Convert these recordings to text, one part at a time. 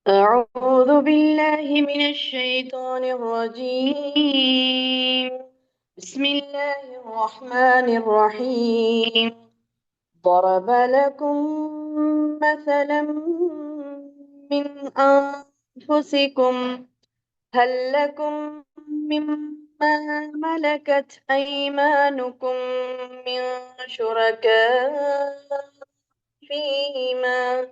أعوذ بالله من الشيطان الرجيم. بسم الله الرحمن الرحيم. ضرب لكم مثلا من أنفسكم، هل لكم مما ملكت أيمانكم من شركاء فيما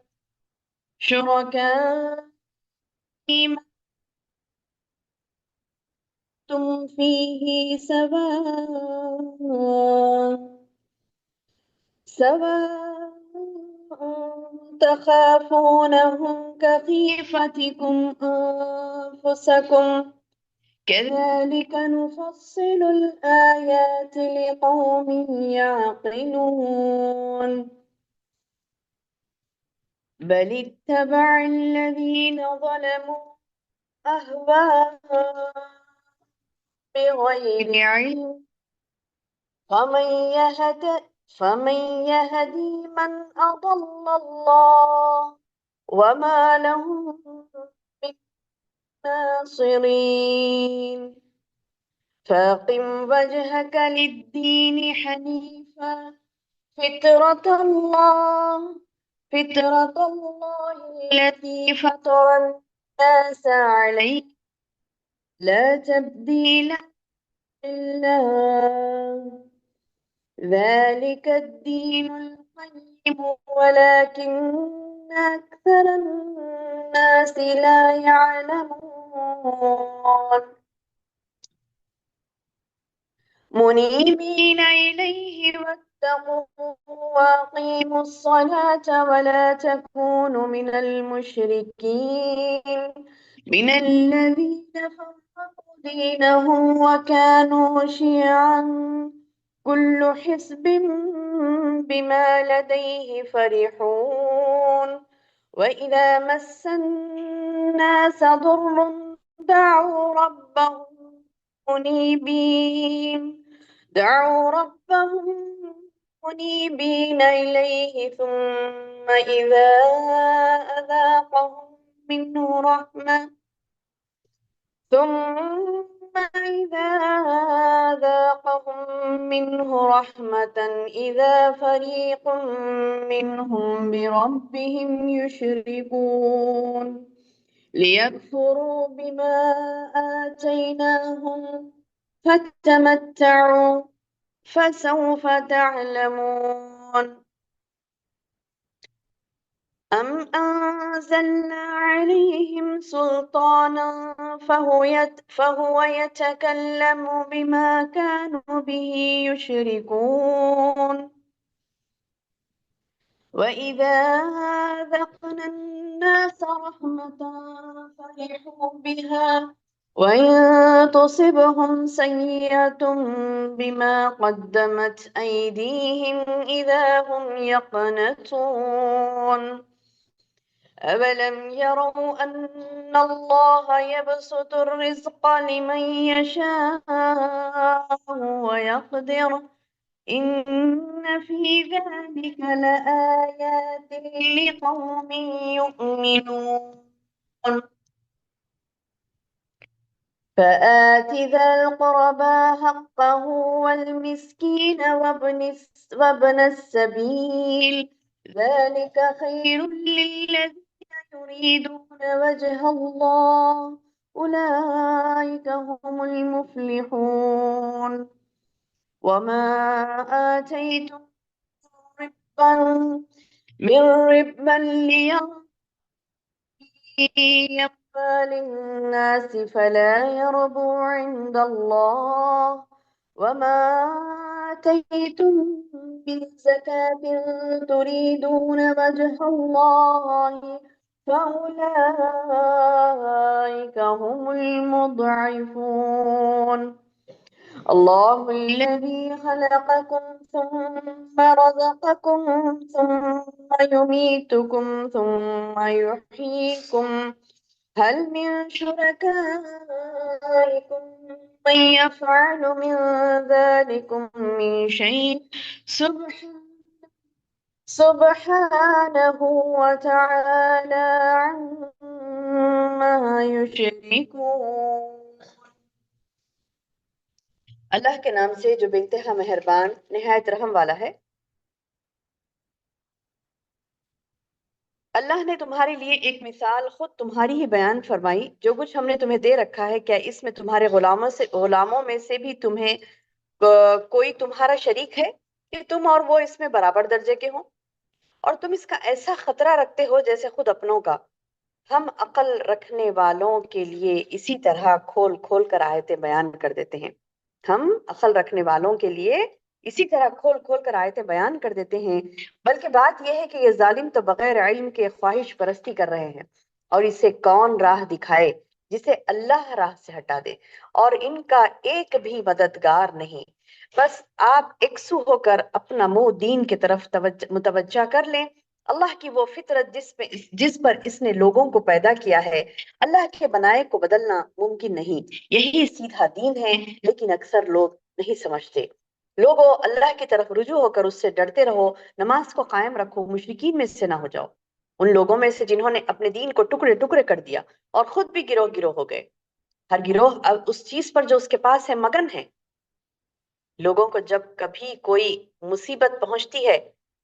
أنتم فيه سواء تخافونهم كخيفتكم أنفسكم، كذلك نفصل الآيات لقوم يعقلون. بل اتبع الذين ظلموا أهواءهم بغير علم، فمن يهدي من أضل الله وما لهم من ناصرين. فاقم وجهك للدين حنيفا، فطرة الله التي فطر الناس عليها، لا تبديل لله، ذلك الدين القيم ولكن أكثر الناس لا يعلمون. منيبين إليه واتقوا وأقيموا الصلاة ولا تكونوا من المشركين، من الذين فرقوا دينهم وكانوا شيعا، كل حزب بما لديه فرحون. وإذا مس الناس ضر دعوا ربهم منيبين إليه، ثم إذا أذاقهم منه رحمة إذا فريق منهم بربهم يشركون، ليكفروا بما آتيناهم، فتمتعوا فسوف تعلمون. أم أنزلنا عليهم سلطانا فهو يتكلم بما كانوا به يشركون. وإذا أذقنا الناس رحمة فرحوا بها، وإن تصبهم سيئة بما قدمت أيديهم إذا هم يقنطون. أولم يروا أن الله يبسط الرزق لمن يشاء ويقدر، إن في ذلك لآيات لقوم يؤمنون. فآت ذا القربى حقه والمسكين وابن السبيل، ذلك خير للذين يريدون وجه الله، أولئك هم المفلحون. وما آتيتم من ربا ليربى للناس فلا يربو عند الله، وما آتيتم من زكاة تريدون وجه الله فأولئك هم المضعفون. الله الذي خلقكم ثم رزقكم ثم يميتكم ثم يحييكم، هل من شركائكم من يفعل من ذلكم من شيء؟ سبحانه وتعالى يشركون اللہ کے نام سے جو بے انتہا مہربان نہایت رحم والا ہے۔ اللہ نے تمہارے لیے ایک مثال خود تمہاری ہی بیان فرمائی۔ جو کچھ ہم نے تمہیں دے رکھا ہے، کیا اس میں تمہارے غلاموں میں سے بھی تمہیں کوئی تمہارا شریک ہے کہ تم اور وہ اس میں برابر درجے کے ہوں؟ اور تم اس کا ایسا خطرہ رکھتے ہو جیسے خود اپنوں کا۔ ہم عقل رکھنے والوں کے لیے اسی طرح کھول کھول کر آیتیں بیان کر دیتے ہیں۔ ہم عقل رکھنے والوں کے لیے اسی طرح کھول کھول کر آیتیں بیان کر دیتے ہیں۔ بلکہ بات یہ ہے کہ یہ ظالم تو بغیر علم کے خواہش پرستی کر رہے ہیں، اور اسے کون راہ دکھائے جسے اللہ راہ سے ہٹا دے، اور ان کا ایک بھی مددگار نہیں۔ بس آپ ایکسو ہو کر اپنا منہ دین کی طرف متوجہ کر لیں۔ اللہ کی وہ فطرت جس پر اس نے لوگوں کو پیدا کیا ہے، اللہ کے بنائے کو بدلنا ممکن نہیں۔ یہی سیدھا دین ہے، لیکن اکثر لوگ نہیں سمجھتے۔ لوگوں، اللہ کی طرف رجوع ہو کر اس سے ڈرتے رہو، نماز کو قائم رکھو، مشرکین میں سے نہ ہو جاؤ، ان لوگوں میں سے جنہوں نے اپنے دین کو ٹکڑے ٹکڑے کر دیا اور خود بھی گروہ گروہ ہو گئے۔ ہر گروہ اب اس چیز پر جو اس کے پاس ہے مگن ہے۔ لوگوں کو جب کبھی کوئی مصیبت پہنچتی ہے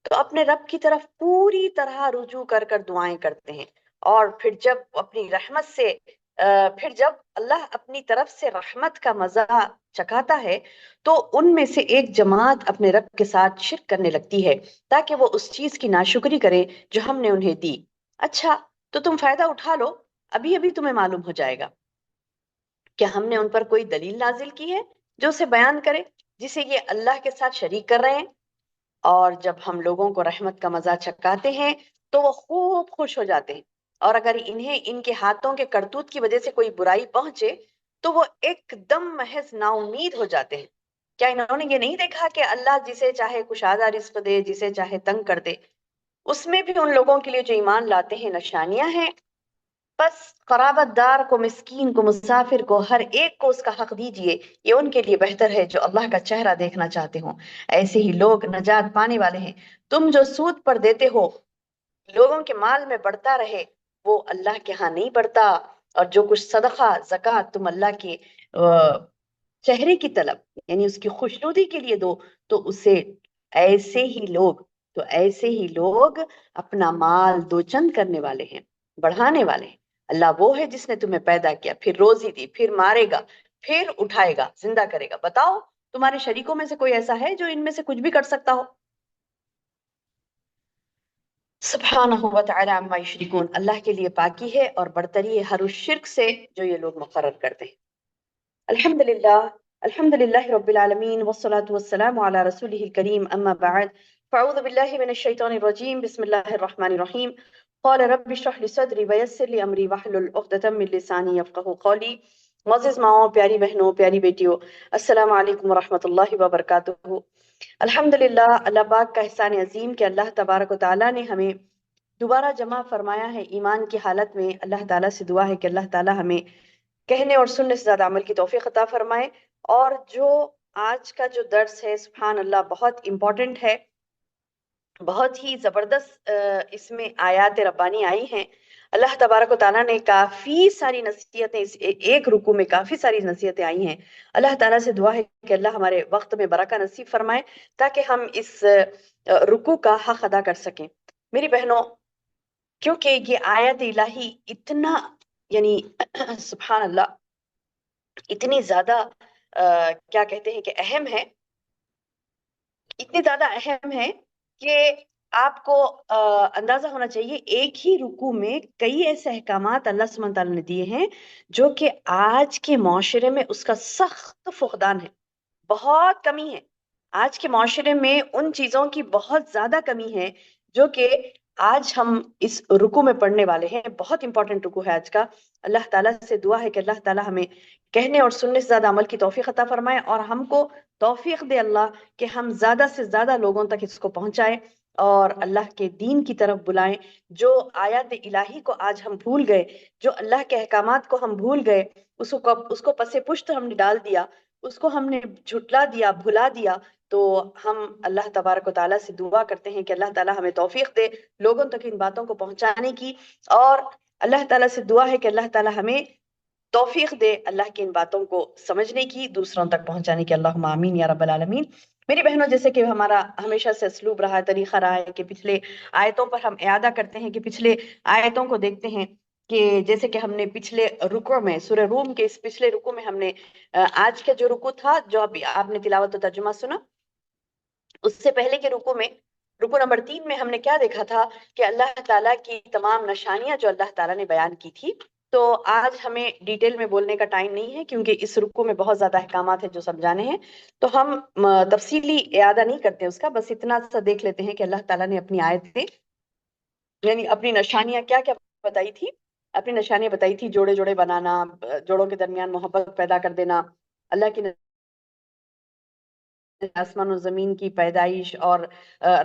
تو اپنے رب کی طرف پوری طرح رجوع کر کر دعائیں کرتے ہیں، اور پھر جب اللہ اپنی طرف سے رحمت کا مزہ چکھاتا ہے تو ان میں سے ایک جماعت اپنے رب کے ساتھ شرک کرنے لگتی ہے تاکہ وہ اس چیز کی ناشکری کرے جو ہم نے انہیں دی۔ اچھا، تو تم فائدہ اٹھا لو، ابھی ابھی تمہیں معلوم ہو جائے گا۔ کیا ہم نے ان پر کوئی دلیل نازل کی ہے جو اسے بیان کرے جسے یہ اللہ کے ساتھ شریک کر رہے ہیں؟ اور جب ہم لوگوں کو رحمت کا مزہ چکھاتے ہیں تو وہ خوب خوش ہو جاتے ہیں، اور اگر انہیں ان کے ہاتھوں کے کرتوت کی وجہ سے کوئی برائی پہنچے تو وہ ایک دم محض نا امید ہو جاتے ہیں۔ کیا انہوں نے یہ نہیں دیکھا کہ اللہ جسے چاہے کشادہ رزق دے، جسے چاہے تنگ کر دے؟ اس میں بھی ان لوگوں کے لیے جو ایمان لاتے ہیں نشانیاں ہیں۔ بس قرابت دار کو، مسکین کو، مسافر کو، ہر ایک کو اس کا حق دیجئے، یہ ان کے لیے بہتر ہے جو اللہ کا چہرہ دیکھنا چاہتے ہوں۔ ایسے ہی لوگ نجات پانے والے ہیں۔ تم جو سود پر دیتے ہو لوگوں کے مال میں بڑھتا رہے، وہ اللہ کے ہاں نہیں بڑھتا، اور جو کچھ صدقہ زکوٰۃ تم اللہ کے چہرے کی طلب یعنی اس کی خوشنودی کے لیے دو، تو ایسے ہی لوگ اپنا مال دو چند کرنے والے ہیں، بڑھانے والے ہیں۔ اللہ وہ ہے جس نے تمہیں پیدا کیا، پھر روزی دی، پھر مارے گا، پھر اٹھائے گا، زندہ کرے گا۔ بتاؤ تمہارے شریکوں میں سے کوئی ایسا ہے جو ان میں سے کچھ بھی کر سکتا ہو؟ سبحانہ و تعالی عما یشرکون، اللہ کے لیے پاکی ہے اور برتری ہے ہر اس شرک سے جو یہ لوگ مقرر کرتے ہیں۔ الحمد للہ رب العالمین، والصلاة والسلام علی رسولہ الکریم، اما بعد، فاعوذ باللہ من الشیطان الرجیم، بسم اللہ الرحمن الرحیم۔ قال رب اشرح لي صدری ویسر لي امری واحلل عقدۃ من لسانی یفقہوا قولی۔ معزز ماؤں، پیاری بہنوں، پیاری بیٹیوں، السلام علیکم ورحمۃ اللہ وبرکاتہ۔ الحمدللہ، اللہ پاک کا احسان عظیم کہ اللہ تبارک و تعالیٰ نے ہمیں دوبارہ جمع فرمایا ہے ایمان کی حالت میں۔ اللہ تعالیٰ سے دعا ہے کہ اللہ تعالیٰ ہمیں کہنے اور سننے سے زیادہ عمل کی توفیق عطا فرمائے۔ اور جو آج کا جو درس ہے، سبحان اللہ، بہت امپورٹنٹ ہے، بہت ہی زبردست اس میں آیات ربانی آئی ہیں۔ اللہ تبارک و تعالیٰ نے کافی ساری نصیحتیں، اس ایک رکوع میں کافی ساری نصیحتیں آئی ہیں۔ اللہ تعالیٰ سے دعا ہے کہ اللہ ہمارے وقت میں برکہ نصیب فرمائے تاکہ ہم اس رکوع کا حق ادا کر سکیں۔ میری بہنوں، کیونکہ یہ آیت الہی اتنا یعنی سبحان اللہ اتنی زیادہ کیا کہتے ہیں کہ اہم ہے، اتنی زیادہ اہم ہے کہ آپ کو اندازہ ہونا چاہیے ایک ہی رکوع میں کئی ایسے احکامات اللہ سبحانہ تعالیٰ نے دیے ہیں جو کہ آج کے معاشرے میں اس کا سخت فقدان ہے، بہت کمی ہے۔ آج کے معاشرے میں ان چیزوں کی بہت زیادہ کمی ہے جو کہ آج ہم اس رکوع میں پڑھنے والے ہیں۔ بہت امپورٹنٹ رکوع ہے آج کا۔ اللہ تعالیٰ سے دعا ہے کہ اللہ تعالیٰ ہمیں کہنے اور سننے سے زیادہ عمل کی توفیق عطا فرمائے، اور ہم کو توفیق دے اللہ کہ ہم زیادہ سے زیادہ لوگوں تک اس کو پہنچائیں اور اللہ کے دین کی طرف بلائیں۔ جو آیات الہی کو آج ہم بھول گئے، جو اللہ کے احکامات کو ہم بھول گئے، اس کو پس پشت ہم نے ڈال دیا، اس کو ہم نے جھٹلا دیا، بھلا دیا، تو ہم اللہ تبارک و تعالیٰ سے دعا کرتے ہیں کہ اللہ تعالیٰ ہمیں توفیق دے لوگوں تک ان باتوں کو پہنچانے کی، اور اللہ تعالیٰ سے دعا ہے کہ اللہ تعالیٰ ہمیں توفیق دے اللہ کی ان باتوں کو سمجھنے کی، دوسروں تک پہنچانے کی، اللہم آمین یا رب العالمین۔ میری بہنوں، جیسے کہ ہمارا ہمیشہ سے اسلوب رہا ہے، طریقہ رہا ہے کہ پچھلے آیتوں پر ہم اعادہ کرتے ہیں، کہ پچھلے آیتوں کو دیکھتے ہیں، کہ جیسے کہ ہم نے پچھلے رکوع میں سورہ روم کے اس پچھلے رکوع میں ہم نے آج کا جو رکوع تھا، جو ابھی آپ نے تلاوت و ترجمہ سنا، اس سے پہلے کے رکوع میں، رکوع نمبر 3 میں ہم نے کیا دیکھا تھا کہ اللہ تعالیٰ کی تمام نشانیاں جو اللہ تعالیٰ نے بیان کی تھی۔ تو آج ہمیں ڈیٹیل میں بولنے کا ٹائم نہیں ہے، کیونکہ اس رکوع میں بہت زیادہ احکامات ہیں جو سمجھانے ہیں، تو ہم تفصیلی اعادہ نہیں کرتے اس کا، بس اتنا سا دیکھ لیتے ہیں کہ اللہ تعالیٰ نے اپنی آیتیں، یعنی اپنی نشانیاں کیا کیا بتائی تھی۔ اپنی نشانیاں بتائی تھی، جوڑے جوڑے بنانا، جوڑوں کے درمیان محبت پیدا کر دینا، اللہ کی آسمان و زمین کی پیدائش، اور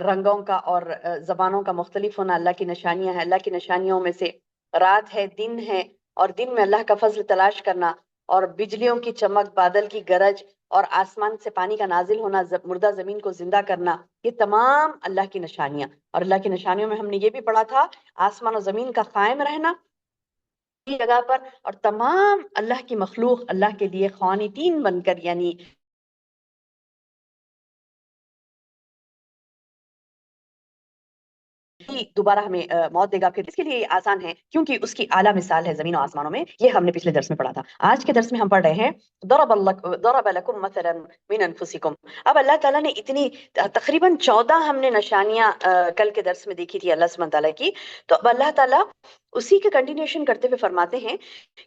رنگوں کا اور زبانوں کا مختلف ہونا اللہ کی نشانیاں ہیں۔ اللہ کی نشانیوں میں سے رات ہے، دن ہے، اور دن میں اللہ کا فضل تلاش کرنا، اور بجلیوں کی چمک، بادل کی گرج، اور آسمان سے پانی کا نازل ہونا، مردہ زمین کو زندہ کرنا، یہ تمام اللہ کی نشانیاں۔ اور اللہ کی نشانیوں میں ہم نے یہ بھی پڑھا تھا آسمان و زمین کا قائم رہنا کی جگہ پر، اور تمام اللہ کی مخلوق اللہ کے لیے قانتین بن کر، یعنی دوبارہ ہمیں موت دے گا، پھر اس کے لیے آسان ہے کیونکہ اس کی اعلیٰ مثال ہے زمین و آسمانوں میں۔ یہ ہم نے پچھلے درس میں پڑھا تھا۔ آج کے درس میں ہم پڑھ رہے ہیں ضرب لکم مثلا من انفسکم۔ اب اللہ تعالیٰ نے اتنی تقریباً 14 ہم نے نشانیاں کل کے درس میں دیکھی تھی اللہ سبحانہ تعالیٰ کی، تو اب اللہ تعالیٰ اسی کے کنٹینیوشن کرتے ہوئے فرماتے ہیں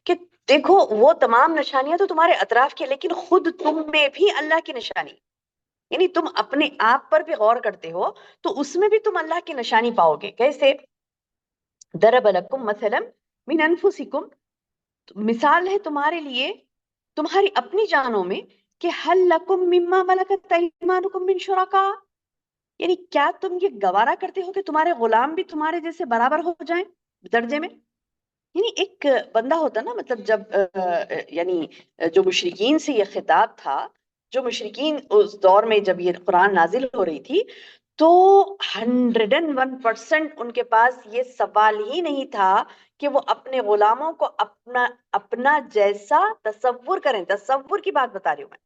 کہ دیکھو وہ تمام نشانیاں تو تمہارے اطراف کی، لیکن خود تم میں بھی اللہ کی نشانی، یعنی تم اپنے آپ پر بھی غور کرتے ہو تو اس میں بھی تم اللہ کی نشانی پاؤ گے۔ کیسے؟ ضرب لکم مثلا من انفسکم، مثال ہے تمہارے لیے تمہاری اپنی جانوں میں، کہ حل لکم مما ملکت ایمانکم من شرکاء، یعنی کیا تم یہ گوارا کرتے ہو کہ تمہارے غلام بھی تمہارے جیسے برابر ہو جائیں درجے میں؟ یعنی ایک بندہ ہوتا نا، مطلب جب یعنی جو مشرکین سے یہ خطاب تھا، جو مشرکین اس دور میں جب یہ قرآن نازل ہو رہی تھی، تو 101% ان کے پاس یہ سوال ہی نہیں تھا کہ وہ اپنے غلاموں کو اپنا جیسا تصور کریں۔ تصور کی بات بتا رہی ہوں میں،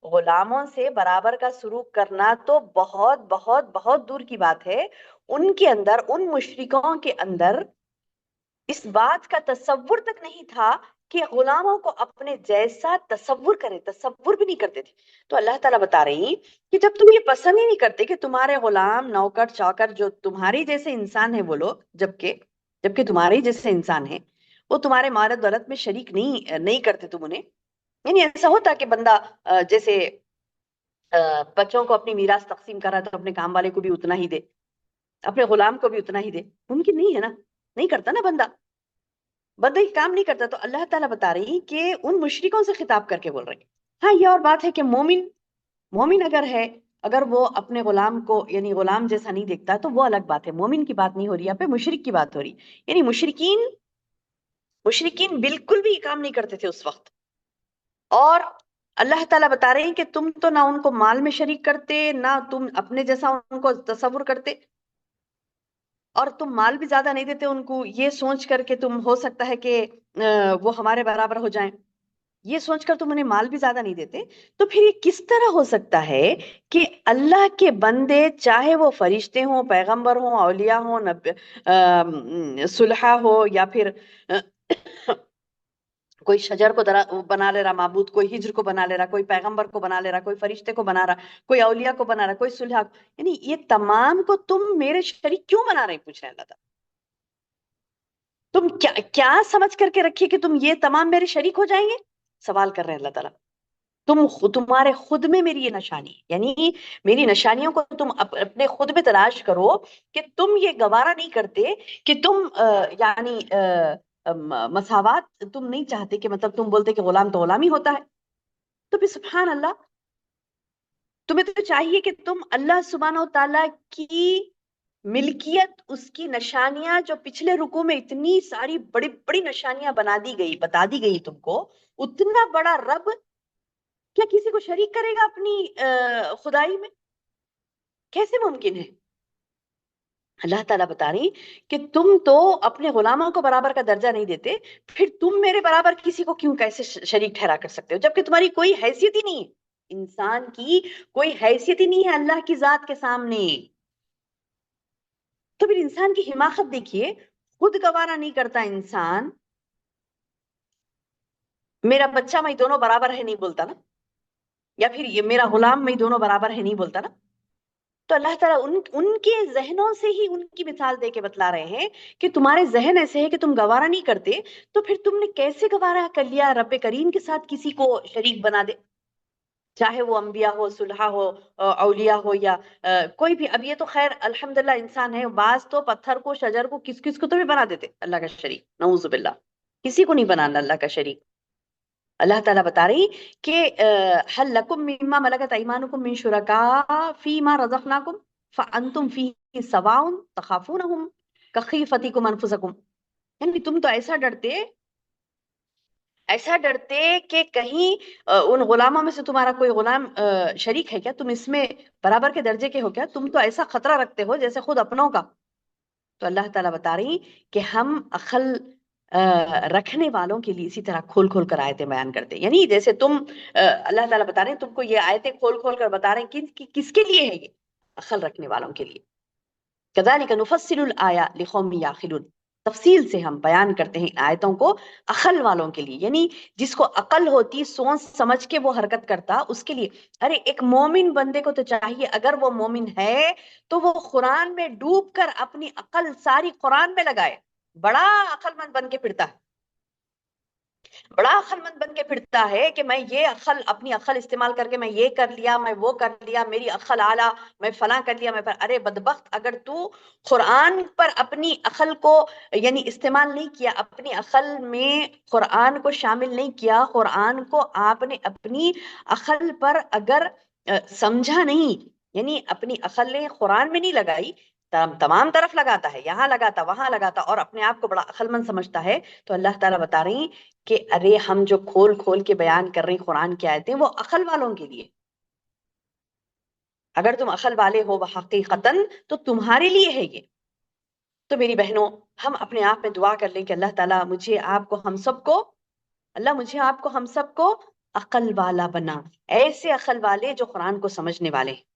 غلاموں سے برابر کا سلوک کرنا تو بہت بہت بہت دور کی بات ہے۔ ان کے اندر، ان مشرکوں کے اندر اس بات کا تصور تک نہیں تھا کہ غلاموں کو اپنے جیسا تصور کریں، تصور بھی نہیں کرتے تھے۔ تو اللہ تعالیٰ بتا رہی ہیں کہ جب تم یہ پسند ہی نہیں کرتے کہ تمہارے غلام، نوکر چاکر جو تمہاری جیسے انسان ہیں وہ لوگ، جبکہ تمہارے جیسے انسان ہیں، وہ تمہارے مال و دولت میں شریک نہیں کرتے تم انہیں، یعنی ایسا ہوتا کہ بندہ جیسے بچوں کو اپنی میراث تقسیم کر رہا تو اپنے کام والے کو بھی اتنا ہی دے، اپنے غلام کو بھی اتنا ہی دے، ممکن نہیں ہے نا، نہیں کرتا نا بندہ یہ کام نہیں کرتا۔ تو اللہ تعالیٰ بتا رہی کہ ان مشرکوں سے خطاب کر کے بول رہی، ہاں یہ اور بات ہے کہ مومن اگر ہے، اگر وہ اپنے غلام کو یعنی غلام جیسا نہیں دیکھتا تو وہ الگ بات ہے، مومن کی بات نہیں ہو رہی یہاں پہ، مشرک کی بات ہو رہی۔ یعنی مشرکین بالکل بھی یہ کام نہیں کرتے تھے اس وقت، اور اللہ تعالیٰ بتا رہے ہیں کہ تم تو نہ ان کو مال میں شریک کرتے، نہ تم اپنے جیسا ان کو تصور کرتے، اور تم مال بھی زیادہ نہیں دیتے ان کو، یہ سوچ کر کہ تم ہو سکتا ہے کہ وہ ہمارے برابر ہو جائیں، یہ سوچ کر تم انہیں مال بھی زیادہ نہیں دیتے۔ تو پھر یہ کس طرح ہو سکتا ہے کہ اللہ کے بندے، چاہے وہ فرشتے ہوں، پیغمبر ہوں، اولیاء ہوں، صلحاء ہو، یا پھر کوئی شجر کو بنا لے رہا معبود، کوئی ہجر کو بنا لے رہا، کوئی پیغمبر کو بنا لے رہا، کوئی فرشتے کو بنا رہا، کوئی اولیاء کو بنا رہا، کوئی صلحاء، یعنی یہ تمام کو تم میرے شریک کیوں بنا رہے ہیں؟ پوچھ رہے ہیں اللہ تعالیٰ، تم کیا سمجھ کر کے رکھیے کہ تم یہ تمام میرے شریک ہو جائیں گے؟ سوال کر رہے ہیں اللہ تعالیٰ۔ تمہارے خود میں میری یہ نشانی، یعنی میری نشانیوں کو تم اپنے خود میں تلاش کرو، کہ تم یہ گوارا نہیں کرتے کہ تم یعنی مساوات تم نہیں چاہتے، کہ مطلب تم بولتے کہ غلام تو غلام ہی ہوتا ہے۔ تو پھر سبحان اللہ، تمہیں تو چاہیے کہ تم اللہ سبحانہ و تعالیٰ کی ملکیت، اس کی نشانیاں جو پچھلے رکوع میں اتنی ساری بڑی بڑی نشانیاں بتا دی گئی تم کو، اتنا بڑا رب کیا کسی کو شریک کرے گا اپنی خدائی میں؟ کیسے ممکن ہے؟ اللہ تعالیٰ بتا رہی کہ تم تو اپنے غلاموں کو برابر کا درجہ نہیں دیتے، پھر تم میرے برابر کسی کو کیوں کیسے شریک ٹھہرا کر سکتے ہو جبکہ تمہاری کوئی حیثیت ہی نہیں ہے، انسان کی کوئی حیثیت ہی نہیں ہے اللہ کی ذات کے سامنے۔ تو پھر انسان کی حماقت دیکھیے، خود گوارا نہیں کرتا انسان، میرا بچہ میں دونوں برابر ہے نہیں بولتا نا، یا پھر یہ میرا غلام میں دونوں برابر ہے نہیں بولتا نا۔ تو اللہ تعالیٰ ان کے ذہنوں سے ہی ان کی مثال دے کے بتلا رہے ہیں کہ تمہارے ذہن ایسے ہے کہ تم گوارا نہیں کرتے، تو پھر تم نے کیسے گوارا کر لیا رب کریم کے ساتھ کسی کو شریک بنا دے، چاہے وہ انبیاء ہو، صلحاء ہو، اولیاء ہو، یا کوئی بھی۔ اب یہ تو خیر الحمدللہ انسان ہے، بعض تو پتھر کو، شجر کو، کس کس کو تو بھی بنا دیتے اللہ کا شریک، نعوذ باللہ، کسی کو نہیں بنانا اللہ کا شریک۔ اللہ تعالیٰ بتا رہی کہ حل لکم مما ملکت ایمانکم من شرکاء فیما رزقناکم فانتم فیہ سواء تخافونہم کخیفتکم انفسکم، یعنی تم تو ایسا ڈرتے کہ کہیں ان غلاموں میں سے تمہارا کوئی غلام شریک ہے کیا، تم اس میں برابر کے درجے کے ہو کیا، تم تو ایسا خطرہ رکھتے ہو جیسے خود اپنوں کا۔ تو اللہ تعالیٰ بتا رہی کہ ہم عقل رکھنے والوں کے لیے اسی طرح کھول کھول کر آیتیں بیان کرتے ہیں، یعنی جیسے تم اللہ تعالیٰ بتا رہے ہیں تم کو یہ آیتیں کھول کھول کر بتا رہے ہیں کہ کس کے لیے ہے یہ، عقل رکھنے والوں کے لیے۔ كذلك نفصل الآيات لقوم يعقلون، تفصیل سے ہم بیان کرتے ہیں آیتوں کو عقل والوں کے لیے، یعنی جس کو عقل ہوتی، سوچ سمجھ کے وہ حرکت کرتا، اس کے لیے۔ ارے ایک مومن بندے کو تو چاہیے اگر وہ مومن ہے تو وہ قرآن میں ڈوب کر اپنی عقل ساری قرآن میں لگائے، بڑا عقل مند بن کے پھرتا ہے، بڑا عقل مند بن کے پھرتا ہے کہ میں یہ اپنی عقل استعمال کر کے میں یہ کر لیا، میں وہ کر لیا، میری عقل اعلیٰ، میں فلاں کر لیا، ارے بدبخت، اگر تو قرآن پر اپنی عقل کو یعنی استعمال نہیں کیا، اپنی عقل میں قرآن کو شامل نہیں کیا، قرآن کو آپ نے اپنی عقل پر اگر سمجھا نہیں، یعنی اپنی عقل نے قرآن میں نہیں لگائی، تمام طرف لگاتا ہے، یہاں لگاتا وہاں لگاتا اور اپنے آپ کو بڑا عقل مند سمجھتا ہے، تو اللہ تعالیٰ بتا رہی کہ ارے ہم جو کھول کھول کے بیان کر رہے ہیں قرآن کی آیتیں وہ عقل والوں کے لیے، اگر تم عقل والے ہو حقیقتاً تو تمہارے لیے ہے یہ۔ تو میری بہنوں، ہم اپنے آپ میں دعا کر لیں کہ اللہ تعالیٰ مجھے آپ کو ہم سب کو، اللہ مجھے آپ کو ہم سب کو عقل والا بنا، ایسے عقل والے جو قرآن کو سمجھنے والے ہیں۔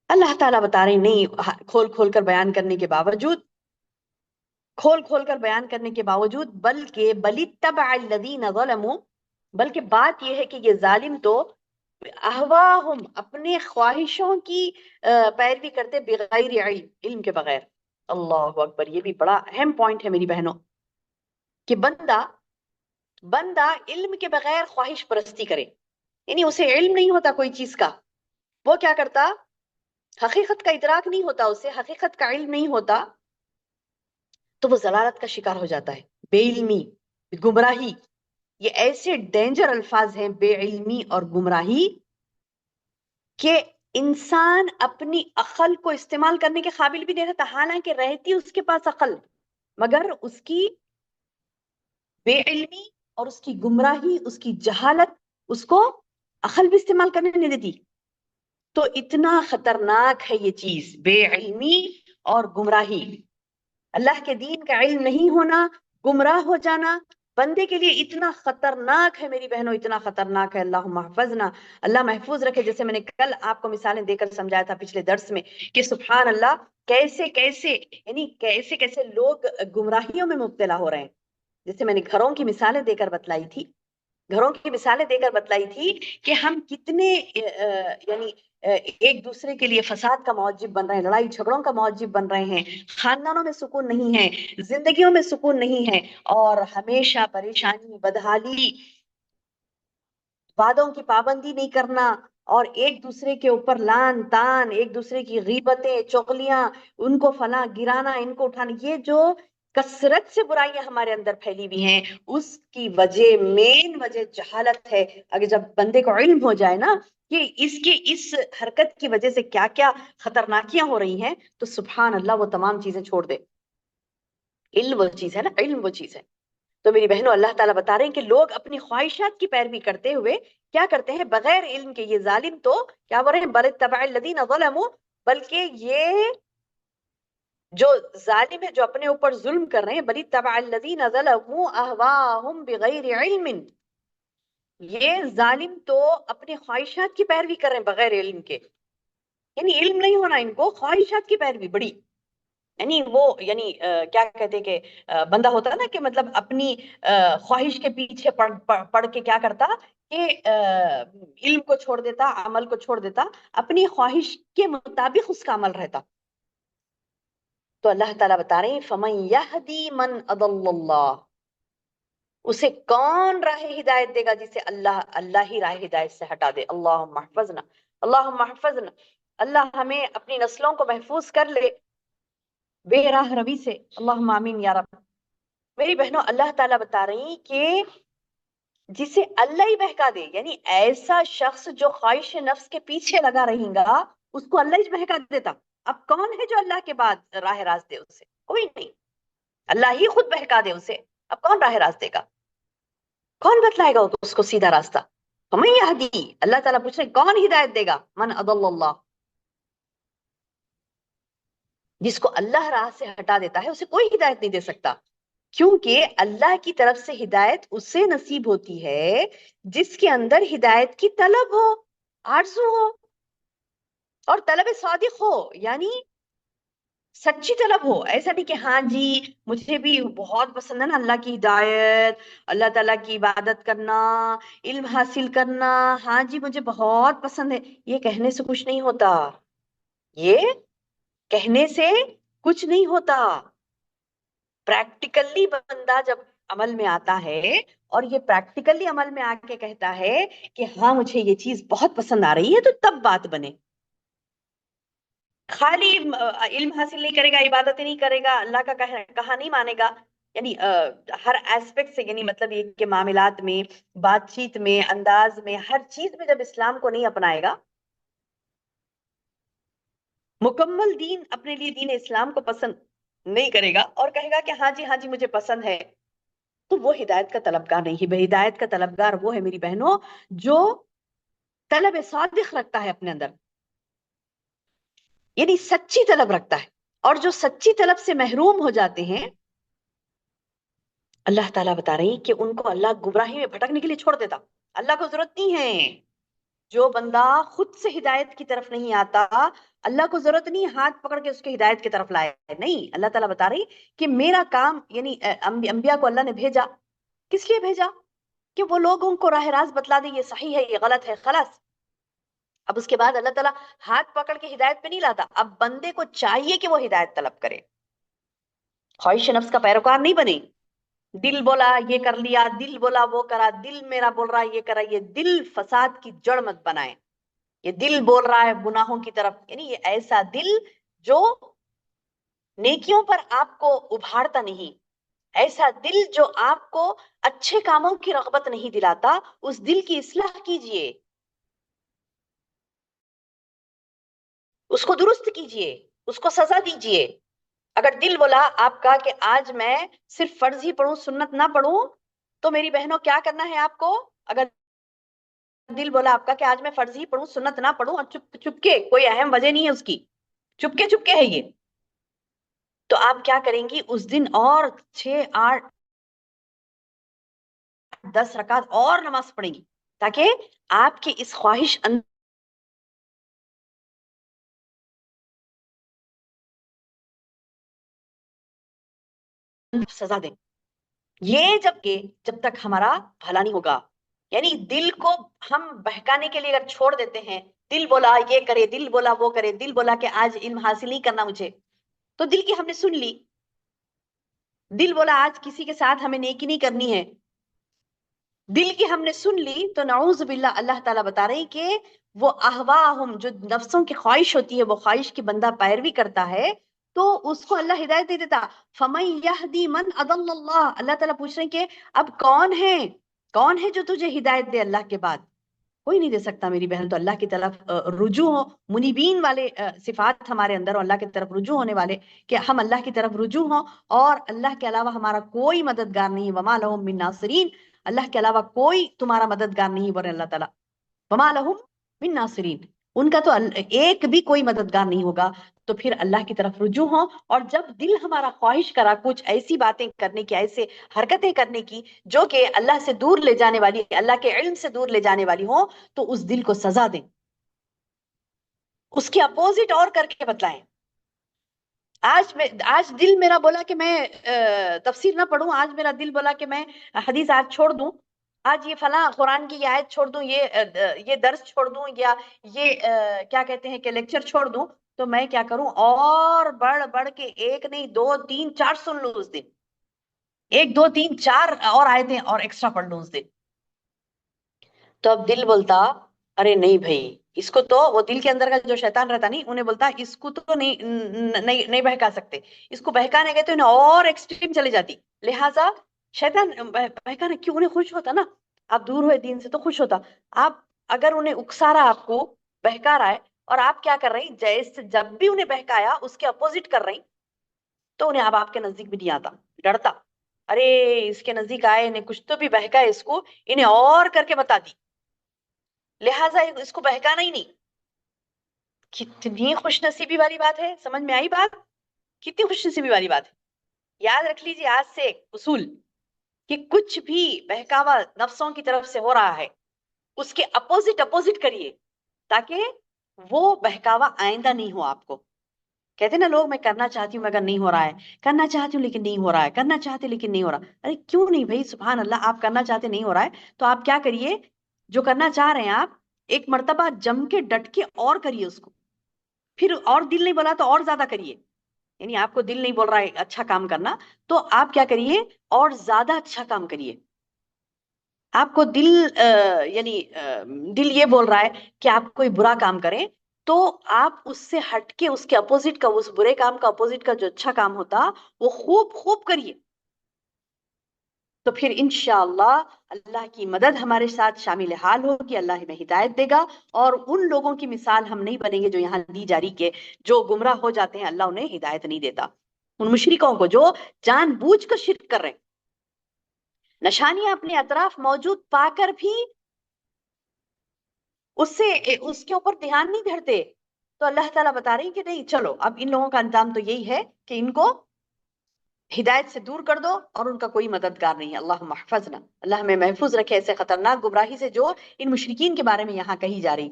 اللہ تعالیٰ بتا رہے ہیں نہیں، کھول کھول کر بیان کرنے کے باوجود، کھول کھول کر بیان کرنے کے باوجود، بلکہ بل اتبع الذین ظلموا، بلکہ بات یہ ہے کہ یہ ظالم تو اہواہم، اپنے خواہشوں کی پیروی کرتے، بغیر علم، علم کے بغیر۔ اللہ اکبر، یہ بھی بڑا اہم پوائنٹ ہے میری بہنوں، کہ بندہ علم کے بغیر خواہش پرستی کرے، یعنی اسے علم نہیں ہوتا کوئی چیز کا، وہ کیا کرتا، حقیقت کا ادراک نہیں ہوتا، اسے حقیقت کا علم نہیں ہوتا، تو وہ ضلالت کا شکار ہو جاتا ہے، بے علمی، گمراہی۔ یہ ایسے ڈینجر الفاظ ہیں، بے علمی اور گمراہی، کہ انسان اپنی عقل کو استعمال کرنے کے قابل بھی نہیں رہتا، حالانکہ رہتی اس کے پاس عقل، مگر اس کی بے علمی اور اس کی گمراہی، اس کی جہالت اس کو عقل بھی استعمال کرنے نہیں دیتی۔ تو اتنا خطرناک ہے یہ چیز، بے علمی اور گمراہی، اللہ کے دین کا علم نہیں ہونا، گمراہ ہو جانا بندے کے لیے اتنا خطرناک ہے میری بہنوں، اتنا خطرناک ہے۔ اللہم احفظنا، اللہ محفوظ رکھے۔ جیسے میں نے کل آپ کو مثالیں دے کر سمجھایا تھا پچھلے درس میں کہ سبحان اللہ، کیسے کیسے یعنی کیسے کیسے لوگ گمراہیوں میں مبتلا ہو رہے ہیں۔ جیسے میں نے گھروں کی مثالیں دے کر بتلائی تھی، گھروں کی مثالیں دے کر بتلائی تھی کہ ہم کتنے یعنی ایک دوسرے کے لیے فساد کا موجب بن رہے ہیں، لڑائی جھگڑوں کا موجب بن رہے ہیں، خاندانوں میں سکون نہیں ہے، زندگیوں میں سکون نہیں ہے، اور ہمیشہ پریشانی، بدحالی، وعدوں کی پابندی نہیں کرنا، اور ایک دوسرے کے اوپر لان تان، ایک دوسرے کی غیبتیں، چغلیاں، ان کو فلاں گرانا، ان کو اٹھانا، یہ جو کثرت سے برائیاں ہمارے اندر پھیلی ہوئی ہیں، اس کی وجہ، مین وجہ جہالت ہے۔ اگر جب بندے کو علم ہو جائے نا کہ اس حرکت کی وجہ سے کیا کیا خطرناکیاں ہو رہی ہیں، تو سبحان اللہ وہ تمام چیزیں چھوڑ دے۔ علم وہ چیز ہے نا، علم وہ چیز ہے۔ تو میری بہنوں، اللہ تعالیٰ بتا رہے ہیں کہ لوگ اپنی خواہشات کی پیروی کرتے ہوئے کیا کرتے ہیں، بغیر علم کے، یہ ظالم تو کیا بول رہے ہیں، بل اتبع الذین ظلموا، بلکہ یہ جو ظالم ہے، جو اپنے اوپر ظلم کر رہے ہیں، بلی تبع الذین ظلموا اہواہم بغیر علم، یہ ظالم تو اپنے خواہشات کی پیروی کر رہے ہیں بغیر علم کے، یعنی علم نہیں ہونا ان کو، خواہشات کی پیروی بڑی، یعنی وہ یعنی کیا کہتے کہ بندہ ہوتا ہے نا کہ مطلب اپنی خواہش کے پیچھے پڑ کے کیا کرتا کہ علم کو چھوڑ دیتا، عمل کو چھوڑ دیتا، اپنی خواہش کے مطابق اس کا عمل رہتا. تو اللہ تعالیٰ بتا رہے ہیں فَمَن يَهْدِي مَنْ أَضَلَّ اللَّهُ، اسے کون راہ ہدایت دے گا جسے اللہ ہی راہ ہدایت سے ہٹا دے. اللہم احفظنا، اللہم احفظنا، اللہ ہمیں اپنی نسلوں کو محفوظ کر لے بے راہ روی سے، اللہم آمین یا رب. میری بہنوں، اللہ تعالیٰ بتا رہی کہ جسے اللہ ہی بہکا دے، یعنی ایسا شخص جو خواہش نفس کے پیچھے لگا رہے گا اس کو اللہ ہی بہکا دیتا. اب کون ہے جو اللہ کے بعد راہ راست دے اسے؟ کوئی نہیں، اللہ ہی خود بہکا دے اسے، اب کون راہ راست دے گا؟ کون بتلائے گا اس کو سیدھا راستہ؟ فَمَن يَهْدِي، اللہ تعالیٰ پوچھ رہے کون ہدایت دے گا؟ من اضل اللہ، جس کو اللہ راہ سے ہٹا دیتا ہے اسے کوئی ہدایت نہیں دے سکتا، کیونکہ اللہ کی طرف سے ہدایت اسے نصیب ہوتی ہے جس کے اندر ہدایت کی طلب ہو، آرزو ہو، اور طلب صادق ہو، یعنی سچی طلب ہو. ایسا نہیں کہ ہاں جی مجھے بھی بہت پسند ہے نا اللہ کی ہدایت، اللہ تعالیٰ کی عبادت کرنا، علم حاصل کرنا، ہاں جی مجھے بہت پسند ہے. یہ کہنے سے کچھ نہیں ہوتا، یہ کہنے سے کچھ نہیں ہوتا. پریکٹیکلی بندہ جب عمل میں آتا ہے اور یہ پریکٹیکلی عمل میں آ کے کہتا ہے کہ ہاں مجھے یہ چیز بہت پسند آ رہی ہے، تو تب بات بنے. خالی علم حاصل نہیں کرے گا، عبادت نہیں کرے گا، اللہ کا کہا نہیں مانے گا، یعنی ہر ایسپیکٹ سے، یعنی مطلب یہ کہ معاملات میں، بات چیت میں، انداز میں، ہر چیز میں جب اسلام کو نہیں اپنائے گا، مکمل دین اپنے لیے دین اسلام کو پسند نہیں کرے گا اور کہے گا کہ ہاں جی مجھے پسند ہے، تو وہ ہدایت کا طلبگار نہیں ہے. ہدایت کا طلبگار وہ ہے میری بہنوں جو طلب صادق رکھتا ہے اپنے اندر، یعنی سچی طلب رکھتا ہے. اور جو سچی طلب سے محروم ہو جاتے ہیں، اللہ تعالیٰ بتا رہی کہ ان کو اللہ گمراہی میں بھٹکنے کے لیے چھوڑ دیتا. اللہ کو ضرورت نہیں ہے، جو بندہ خود سے ہدایت کی طرف نہیں آتا، اللہ کو ضرورت نہیں ہاتھ پکڑ کے اس کے ہدایت کی طرف لائے. نہیں، اللہ تعالیٰ بتا رہی کہ میرا کام، یعنی انبیاء کو اللہ نے بھیجا، کس لیے بھیجا؟ کہ وہ لوگوں کو راہ راست بتلا دے، یہ صحیح ہے، یہ غلط ہے، خلاص. اب اس کے بعد اللہ تعالیٰ ہاتھ پکڑ کے ہدایت پہ نہیں لاتا، اب بندے کو چاہیے کہ وہ ہدایت طلب کرے، خواہش نفس کا پیروکار نہیں بنے. دل بولا یہ کر لیا، دل بولا وہ کرا، دل میرا بول رہا یہ کرا، یہ دل فساد کی جڑ مت بنائے. یہ دل بول رہا ہے گناہوں کی طرف، یعنی یہ ایسا دل جو نیکیوں پر آپ کو ابھارتا نہیں، ایسا دل جو آپ کو اچھے کاموں کی رغبت نہیں دلاتا، اس دل کی اصلاح کیجئے، اس کو درست کیجئے، اس کو سزا دیجئے. اگر دل بولا آپ کا کہ آج میں صرف فرض ہی پڑھوں، سنت نہ پڑھوں، تو میری بہنوں کیا کرنا ہے آپ کو؟ اگر دل بولا آپ کا کہ آج میں فرض ہی پڑھوں، سنت نہ پڑھوں، اور چپ چپ کے، کوئی اہم وجہ نہیں ہے اس کی، چپ کے ہے یہ، تو آپ کیا کریں گی اس دن؟ اور 6 8 10 رکعت اور نماز پڑھیں گی، تاکہ آپ کی اس خواہش سزا دیں. یہ جب تک ہمارا بھلا نہیں ہوگا، یعنی دل کو ہم بہکانے کے لیے اگر چھوڑ دیتے ہیں، دل بولا یہ کرے، دل بولا وہ کرے، دل بولا کہ آج علم حاصل نہیں کرنا مجھے، تو دل کی ہم نے سن لی. دل بولا آج کسی کے ساتھ ہمیں نیکی نہیں کرنی ہے، دل کی ہم نے سن لی، تو نعوذ باللہ اللہ تعالیٰ بتا رہے کہ وہ اہواہم، جو نفسوں کی خواہش ہوتی ہے، وہ خواہش کی بندہ پیروی کرتا ہے تو اس کو اللہ ہدایت دے دیتا. فَمَن يَهْدِي مَنْ أَضَلَّ اللَّهُ، اللہ تعالیٰ پوچھ رہے ہیں کہ اب کون ہے جو تجھے ہدایت دے اللہ کے بعد؟ کوئی نہیں دے سکتا میری بہن. تو اللہ کی طرف رجوع ہو، منیبین والے صفات ہمارے اندر، اور اللہ کی طرف رجوع ہونے والے، کہ ہم اللہ کی طرف رجوع ہوں، اور اللہ کے علاوہ ہمارا کوئی مددگار نہیں. وَمَا لَهُم مِّن نَاصِرِينَ، اللہ کے علاوہ کوئی تمہارا مددگار نہیں، بولے اللہ تعالیٰ. وَمَا لَهُم مِّن نَاصِرِينَ، ان کا تو ایک بھی کوئی مددگار نہیں ہوگا. تو پھر اللہ کی طرف رجوع ہو، اور جب دل ہمارا خواہش کرا کچھ ایسی باتیں کرنے کی، ایسے حرکتیں کرنے کی جو کہ اللہ سے دور لے جانے والی، اللہ کے علم سے دور لے جانے والی ہو، تو اس دل کو سزا دیں، اس کے اپوزٹ اور کر کے بتلائیں. آج دل میرا بولا کہ میں تفسیر نہ پڑھوں، آج میرا دل بولا کہ میں حدیث آج چھوڑ دوں، آج یہ فلاں قرآن کی یہ آیت چھوڑ دوں، یہ درس چھوڑ دوں، یا یہ کیا کہتے ہیں کہ لیکچر چھوڑ دوں. تو میں کیا کروں، اور بڑھ بڑھ کے ایک نہیں، دو تین چار سن لوں اس دن، ایک دو تین چار اور آیتیں اور ایکسٹرا پڑھ لوں اس دن. تو اب دل بولتا ارے نہیں بھائی، اس کو تو، وہ دل کے اندر کا جو شیطان رہتا نہیں، انہیں بولتا اس کو تو نہیں بہکا سکتے، اس کو بہکانے گئے تو انہیں اور ایکسٹریم چلی جاتی. لہٰذا شیطان بہکانا کیوں، انہیں خوش ہوتا نا، آپ دور ہوئے دین سے تو خوش ہوتا. آپ اگر انہیں اکسا رہا، آپ کو بہکا رہا ہے، اور آپ کیا کر رہی، جیسے جب بھی انہیں بہکایا اس کے اپوزٹ کر رہی، تو انہیں اب آپ کے نزدیک بھی نہیں آتا، ڈرتا، ارے اس کے نزدیک آئے، انہیں کچھ تو بھی بہکا ہے اس کو، انہیں اور کر کے بتا دی. لہٰذا اس کو بہکانا ہی نہیں. کتنی خوش نصیبی والی بات ہے، سمجھ میں آئی بات؟ کتنی خوش نصیبی والی بات ہے. یاد رکھ لیجیے آج سے ایک اصول، کہ کچھ بھی بہکاوا نفسوں کی طرف سے ہو رہا ہے، اس کے اپوزٹ کریے، تاکہ وہ بہکاوا آئندہ نہیں ہو آپ کو. کہتے ہیں نا لوگ، میں کرنا چاہتی ہوں مگر نہیں ہو رہا ہے، کرنا چاہتی ہوں لیکن نہیں ہو رہا ہے، کرنا چاہتے لیکن نہیں ہو رہا. ارے کیوں نہیں بھائی، سبحان اللہ، آپ کرنا چاہتے نہیں ہو رہا ہے تو آپ کیا کریے، جو کرنا چاہ رہے ہیں آپ ایک مرتبہ جم کے ڈٹ کے اور کریے اس کو. پھر اور دل نہیں بولا تو اور زیادہ کریے. یعنی آپ کو دل نہیں بول رہا ہے اچھا کام کرنا، تو آپ کیا کریے، اور زیادہ اچھا کام کریے. آپ کو دل دل یہ بول رہا ہے کہ آپ کوئی برا کام کریں، تو آپ اس سے ہٹ کے اس کے اپوزٹ کا، اس برے کام کا اپوزٹ کا جو اچھا کام ہوتا وہ خوب خوب کریے. تو پھر انشاءاللہ اللہ کی مدد ہمارے ساتھ شامل حال ہوگی، اللہ ہمیں ہدایت دے گا، اور ان لوگوں کی مثال ہم نہیں بنیں گے جو یہاں دی جا رہی کہ جو گمراہ ہو جاتے ہیں، اللہ انہیں ہدایت نہیں دیتا. ان مشرکوں کو جو جان بوجھ کر شرک کر رہے ہیں، نشانیاں اپنے اطراف موجود پا کر بھی اس کے اوپر دھیان نہیں دھرتے، تو اللہ تعالیٰ بتا رہے ہیں کہ نہیں، چلو اب ان لوگوں کا انجام تو یہی ہے کہ ان کو ہدایت سے دور کر دو، اور ان کا کوئی مددگار نہیں ہے. اللہم احفظنا، اللہ ہمیں محفوظ رکھے ایسے خطرناک گمراہی سے جو ان مشرکین کے بارے میں یہاں کہی جا رہی.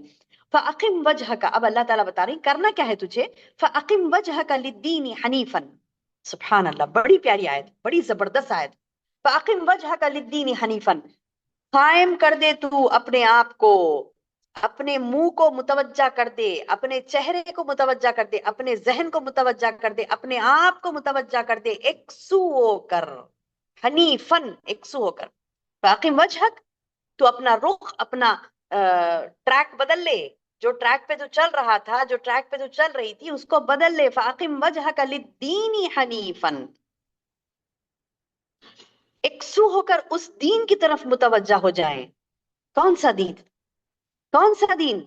فَأَقِمْ وَجْهَكَ، اب اللہ تعالیٰ بتا رہے ہیں کرنا کیا ہے تجھے. فَأَقِمْ وَجْهَكَ لِلدِّينِ حَنِيفًا، سبحان اللہ، بڑی پیاری آیت، بڑی زبردست آیت. فَأَقِمْ وَجْهَكَ لِلدِّينِ حَنِيفًا، قائم کر دے تو اپنے آپ کو، اپنے منہ کو متوجہ کر دے، اپنے چہرے کو متوجہ کر دے، اپنے ذہن کو متوجہ کر دے، اپنے آپ کو متوجہ کر دے ایکسو ہو کر، حنیفن، ایکسو ہو کر. فاقم وجہک، تو اپنا رخ، اپنا ٹریک بدل لے، جو ٹریک پہ تو چل رہا تھا، جو ٹریک پہ تو چل رہی تھی، اس کو بدل لے. فاقم وجہک للدین حنیفن، ایکسو ہو کر اس دین کی طرف متوجہ ہو جائیں. کون سا دین؟ کون سا دین؟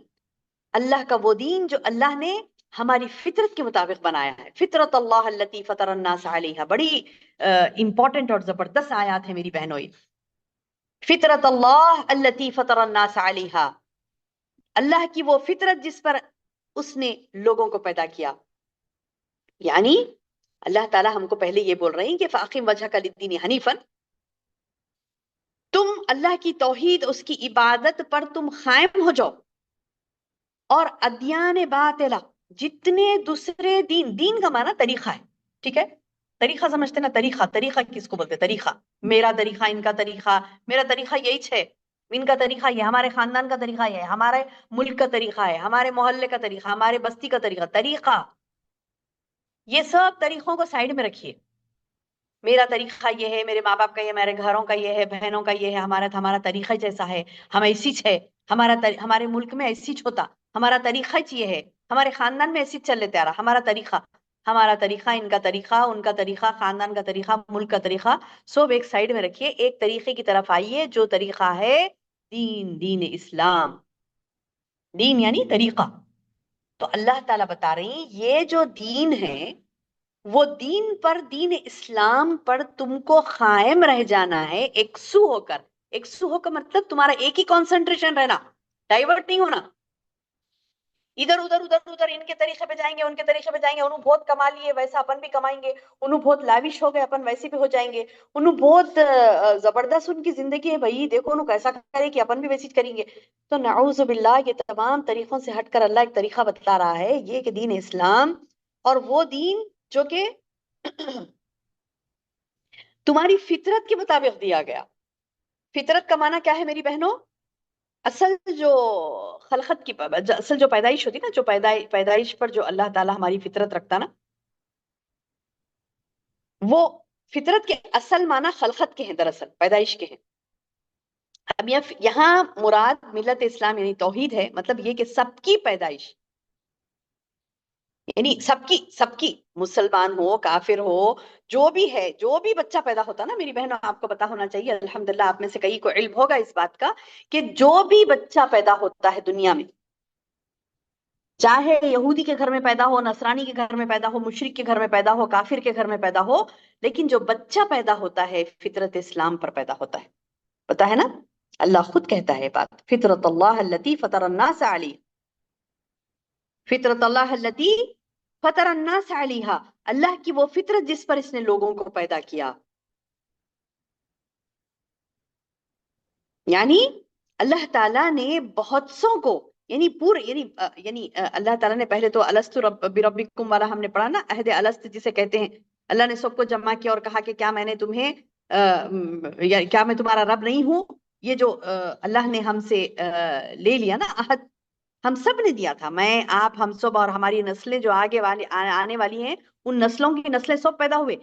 اللہ کا وہ دین جو اللہ نے ہماری فطرت کے مطابق بنایا ہے. فطرت اللہ التی فطر الناس علیہا، بڑی امپورٹنٹ اور زبردست آیات ہے میری بہنوئی. فطرت اللہ التی فطر الناس علیہا، اللہ کی وہ فطرت جس پر اس نے لوگوں کو پیدا کیا. یعنی اللہ تعالیٰ ہم کو پہلے یہ بول رہے ہیں کہ فاقم وجہک للدین حنیفا، تم اللہ کی توحید، اس کی عبادت پر تم قائم ہو جاؤ، اور ادیان باطلہ، جتنے دوسرے دین، دین کا معنی طریقہ ہے، ٹھیک ہے، طریقہ سمجھتے نا، طریقہ کس کو بولتے؟ طریقہ، میرا طریقہ، ان کا طریقہ، میرا طریقہ یہی ہے، ان کا طریقہ یہ، ہمارے خاندان کا طریقہ یہ ہے، ہمارے ملک کا طریقہ ہے، ہمارے محلے کا طریقہ، ہمارے بستی کا طریقہ. یہ سب طریقوں کو سائیڈ میں رکھیے. میرا طریقہ یہ ہے، میرے ماں باپ کا یہ، میرے گھروں کا یہ ہے، بہنوں کا یہ ہے، ہمارا طریقہ جیسا ہے، ہم ایسی ہے، ہمارے ملک میں ایسی ہوتا، ہمارا طریقہ یہ ہے، ہمارے خاندان میں ایسی چل لیتے آ رہا، ہمارا طریقہ، ان کا طریقہ، ان کا طریقہ، خاندان کا طریقہ، ملک کا طریقہ، سب ایک سائیڈ میں رکھیے، ایک طریقے کی طرف آئیے جو طریقہ ہے دین اسلام. دین یعنی طریقہ. تو اللہ تعالیٰ بتا رہے ہیں یہ جو دین ہے، وہ دین پر، دین اسلام پر تم کو قائم رہ جانا ہے، ایکسو ہو کر. ایکسو ہو کر مطلب تمہارا ایک ہی کانسنٹریشن رہنا، ڈائیورٹ نہیں ہونا. ادھر ادھر ادھر ادھر ان کے طریقے پہ جائیں گے, ان کے طریقے پہ جائیں گے, انہوں بہت کما لیے ویسا اپن بھی کمائیں گے, انہوں بہت لاوش ہو گئے اپن ویسے بھی ہو جائیں گے, انہوں بہت زبردست ان کی زندگی ہے بھائی دیکھو انہوں کیسا کرے کہ اپن بھی ویسی کریں گے. تو نعوذ باللہ یہ تمام طریقوں سے ہٹ کر اللہ ایک طریقہ بتلا رہا ہے, یہ کہ دین اسلام, اور وہ دین جو کہ تمہاری فطرت کے مطابق دیا گیا. فطرت کا معنی کیا ہے میری بہنوں؟ اصل جو خلقت کی اصل جو پیدائش ہوتی نا, جو پیدائش پر جو اللہ تعالیٰ ہماری فطرت رکھتا نا, وہ فطرت کے اصل معنی خلقت کے ہیں, دراصل پیدائش کے ہیں. اب یہاں مراد ملت اسلام یعنی توحید ہے, مطلب یہ کہ سب کی پیدائش, یعنی سب کی مسلمان ہو کافر ہو جو بھی ہے, جو بھی بچہ پیدا ہوتا نا میری بہنوں, آپ کو پتا ہونا چاہیے الحمدللہ آپ میں سے کئی کو علم ہوگا اس بات کا کہ جو بھی بچہ پیدا ہوتا ہے دنیا میں, چاہے یہودی کے گھر میں پیدا ہو, نصرانی کے گھر میں پیدا ہو, مشرک کے گھر میں پیدا ہو, کافر کے گھر میں پیدا ہو, لیکن جو بچہ پیدا ہوتا ہے فطرت اسلام پر پیدا ہوتا ہے. پتا ہے نا, اللہ خود کہتا ہے بات, فطرت اللہ التی فطر الناس علی, فطرت اللہ التی فطر الناس علیہا, اللہ کی وہ فطرت جس پر اس نے لوگوں کو پیدا کیا. یعنی اللہ تعالیٰ نے بہت سوں کو, یعنی پورے یعنی اللہ تعالیٰ نے پہلے تو الست بربکم والا ہم نے پڑھا نا, عہد الست جسے کہتے ہیں, اللہ نے سب کو جمع کیا اور کہا کہ کیا میں نے تمہیں کیا میں تمہارا رب نہیں ہوں. یہ جو اللہ نے ہم سے لے لیا نا عہد, ہم سب نے دیا تھا, میں آپ ہم سب اور ہماری نسلیں جو آگے آنے والی ہیں, ان نسلوں کی نسلیں سب پیدا ہوئے,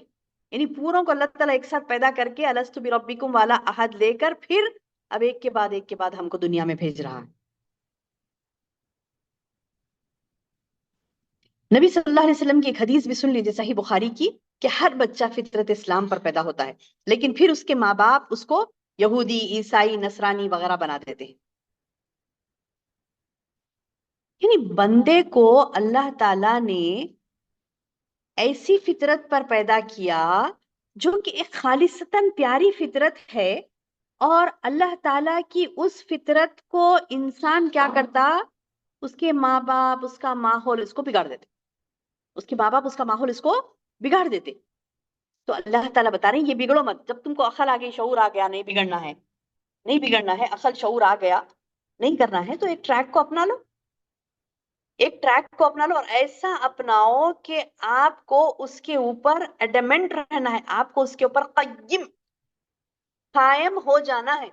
یعنی پوروں کو اللہ تعالیٰ ایک ساتھ پیدا کر کے الست بربکم والا عہد لے کر پھر اب ایک کے بعد ہم کو دنیا میں بھیج رہا ہے. نبی صلی اللہ علیہ وسلم کی ایک حدیث بھی سن لیجیے صحیح بخاری کی, کہ ہر بچہ فطرت اسلام پر پیدا ہوتا ہے, لیکن پھر اس کے ماں باپ اس کو یہودی, عیسائی, نصرانی وغیرہ بنا دیتے ہیں. یعنی بندے کو اللہ تعالیٰ نے ایسی فطرت پر پیدا کیا جو کہ ایک خالصتاً پیاری فطرت ہے, اور اللہ تعالیٰ کی اس فطرت کو انسان کیا کرتا, اس کے ماں باپ, اس کا ماحول اس کو بگاڑ دیتے, اس کے ماں باپ اس کا ماحول اس کو بگاڑ دیتے. تو اللہ تعالیٰ بتا رہے ہیں یہ بگڑو مت, جب تم کو عقل آ گئی, شعور آ گیا, نہیں بگڑنا ہے, نہیں بگڑنا ہے, عقل شعور آ گیا, نہیں کرنا ہے, تو ایک ٹریک کو اپنا لو, ایک ٹریک کو اپنا لو, اور ایسا اپناؤ کہ آپ کو اس کے اوپر ایڈمنٹ رہنا ہے, آپ کو اس کے اوپر قائم ہو جانا ہے,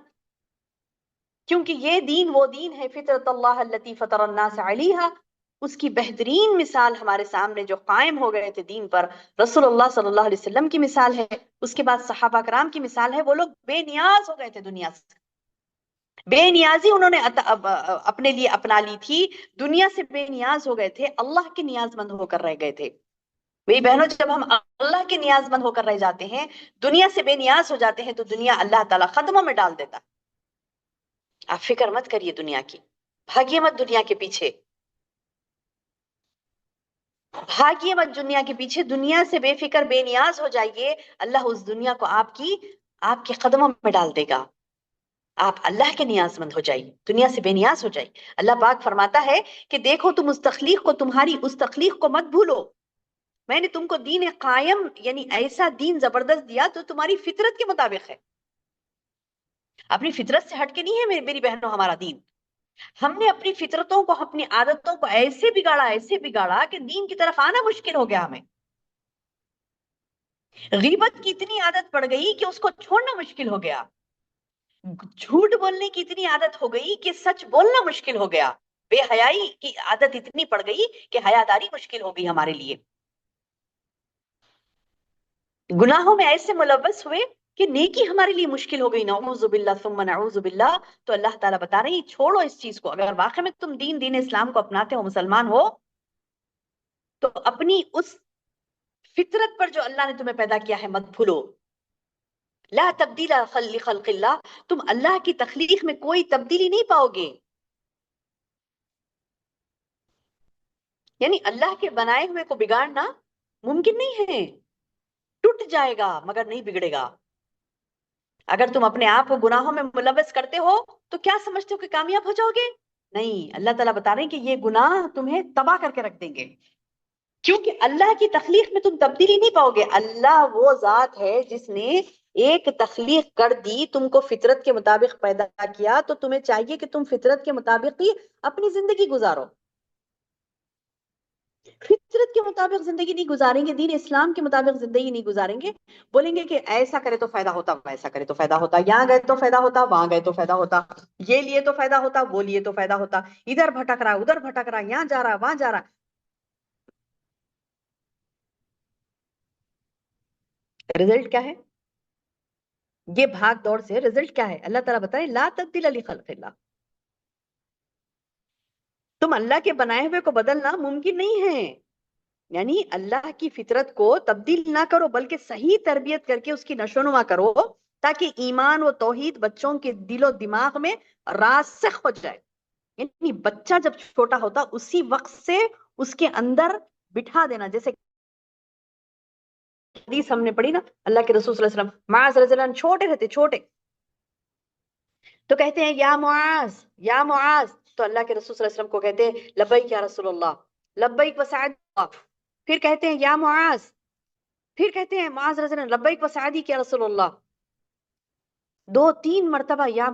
کیونکہ یہ دین وہ دین ہے فطرت اللہ التی فطر الناس علیہا. اس کی بہترین مثال ہمارے سامنے جو قائم ہو گئے تھے دین پر, رسول اللہ صلی اللہ علیہ وسلم کی مثال ہے, اس کے بعد صحابہ کرام کی مثال ہے. وہ لوگ بے نیاز ہو گئے تھے دنیا سے, بے نیازی انہوں نے اپنے لیے اپنا لی تھی, دنیا سے بے نیاز ہو گئے تھے, اللہ کے نیاز مند ہو کر رہ گئے تھے. میری بہنوں, جب ہم اللہ کے نیاز مند ہو کر رہ جاتے ہیں, دنیا سے بے نیاز ہو جاتے ہیں, تو دنیا اللہ تعالیٰ قدموں میں ڈال دیتا. آپ فکر مت کریے دنیا کی, بھاگیے مت دنیا کے پیچھے, بھاگیے مت دنیا کے پیچھے, دنیا سے بے فکر بے نیاز ہو جائیے, اللہ اس دنیا کو آپ کے قدموں میں ڈال دے گا. آپ اللہ کے نیاز مند ہو جائیے, دنیا سے بے نیاز ہو جائیے. اللہ پاک فرماتا ہے کہ دیکھو تم اس تخلیق کو, تمہاری اس تخلیق کو مت بھولو, میں نے تم کو دین قائم یعنی ایسا دین زبردست دیا تو تمہاری فطرت کے مطابق ہے, اپنی فطرت سے ہٹ کے نہیں ہے میری بہنوں ہمارا دین. ہم نے اپنی فطرتوں کو, اپنی عادتوں کو ایسے بگاڑا کہ دین کی طرف آنا مشکل ہو گیا ہمیں. غیبت کی اتنی عادت پڑ گئی کہ اس کو چھوڑنا مشکل ہو گیا, جھوٹ بولنے کی اتنی عادت ہو گئی کہ سچ بولنا مشکل ہو گیا, بے حیائی کی عادت اتنی پڑ گئی کہ حیاداری مشکل ہو گئی ہمارے لیے, گناہوں میں ایسے ملوث ہوئے کہ نیکی ہمارے لیے مشکل ہو گئی. نعوذ باللہ ثم نعوذ باللہ. تو اللہ تعالیٰ بتا رہے ہیں چھوڑو اس چیز کو, اگر واقعی میں تم دین اسلام کو اپناتے ہو, مسلمان ہو, تو اپنی اس فطرت پر جو اللہ نے تمہیں پیدا کیا ہے مت بھولو. لا تبدیل لخلق اللہ, تم اللہ کی تخلیق میں کوئی تبدیلی نہیں پاؤ گے. یعنی اللہ کے بنائے ہوئے کو بگاڑنا ممکن نہیں ہے, ٹوٹ جائے گا مگر نہیں بگڑے گا. اگر تم اپنے آپ کو گناہوں میں ملوث کرتے ہو تو کیا سمجھتے ہو کہ کامیاب ہو جاؤ گے؟ نہیں، اللہ تعالیٰ بتا رہے ہیں کہ یہ گناہ تمہیں تباہ کر کے رکھ دیں گے، کیونکہ اللہ کی تخلیق میں تم تبدیلی نہیں پاؤ گے۔ اللہ وہ ذات ہے جس نے ایک تخلیق کر دی، تم کو فطرت کے مطابق پیدا کیا، تو تمہیں چاہیے کہ تم فطرت کے مطابق ہی اپنی زندگی گزارو۔ فطرت کے مطابق زندگی نہیں گزاریں گے، دین اسلام کے مطابق زندگی نہیں گزاریں گے، بولیں گے کہ ایسا کرے تو فائدہ ہوتا، ویسا کرے تو فائدہ ہوتا، یہاں گئے تو فائدہ ہوتا، وہاں گئے تو فائدہ ہوتا، یہ لیے تو فائدہ ہوتا، وہ لیے تو فائدہ ہوتا، ادھر بھٹک رہا ادھر بھٹک رہا، یہاں جا رہا وہاں جا رہا۔ رزلٹ کیا ہے؟ یہ بھاگ دوڑ سے رزلٹ کیا ہے؟ اللہ تعالیٰ بتائے لا تبدیل لخلق اللہ، تم اللہ کے بنائے ہوئے کو بدلنا ممکن نہیں ہے، یعنی اللہ کی فطرت کو تبدیل نہ کرو بلکہ صحیح تربیت کر کے اس کی نشو نما کرو، تاکہ ایمان و توحید بچوں کے دل و دماغ میں راسخ ہو جائے۔ یعنی بچہ جب چھوٹا ہوتا اسی وقت سے اس کے اندر بٹھا دینا، جیسے حدیث ہم نے پڑھی نا، اللہ کے رسول صلی اللہ علیہ وسلم معاذ رضی اللہ عنہ چھوٹے رہتے، چھوٹے تو کہتے ہیں یا معاذ یا معاذ، تو اللہ کے رسول صلی اللہ علیہ وسلم کو کہتے ہیں لبیک یا رسول اللہ، لبیک وسعد اللہ، پھر کہتے ہیں یا معاذ، پھر کہتے ہیں معاذ رضی اللہ عنہ لبیک وسعدی یا رسول اللہ، 2 3 مرتبہ یا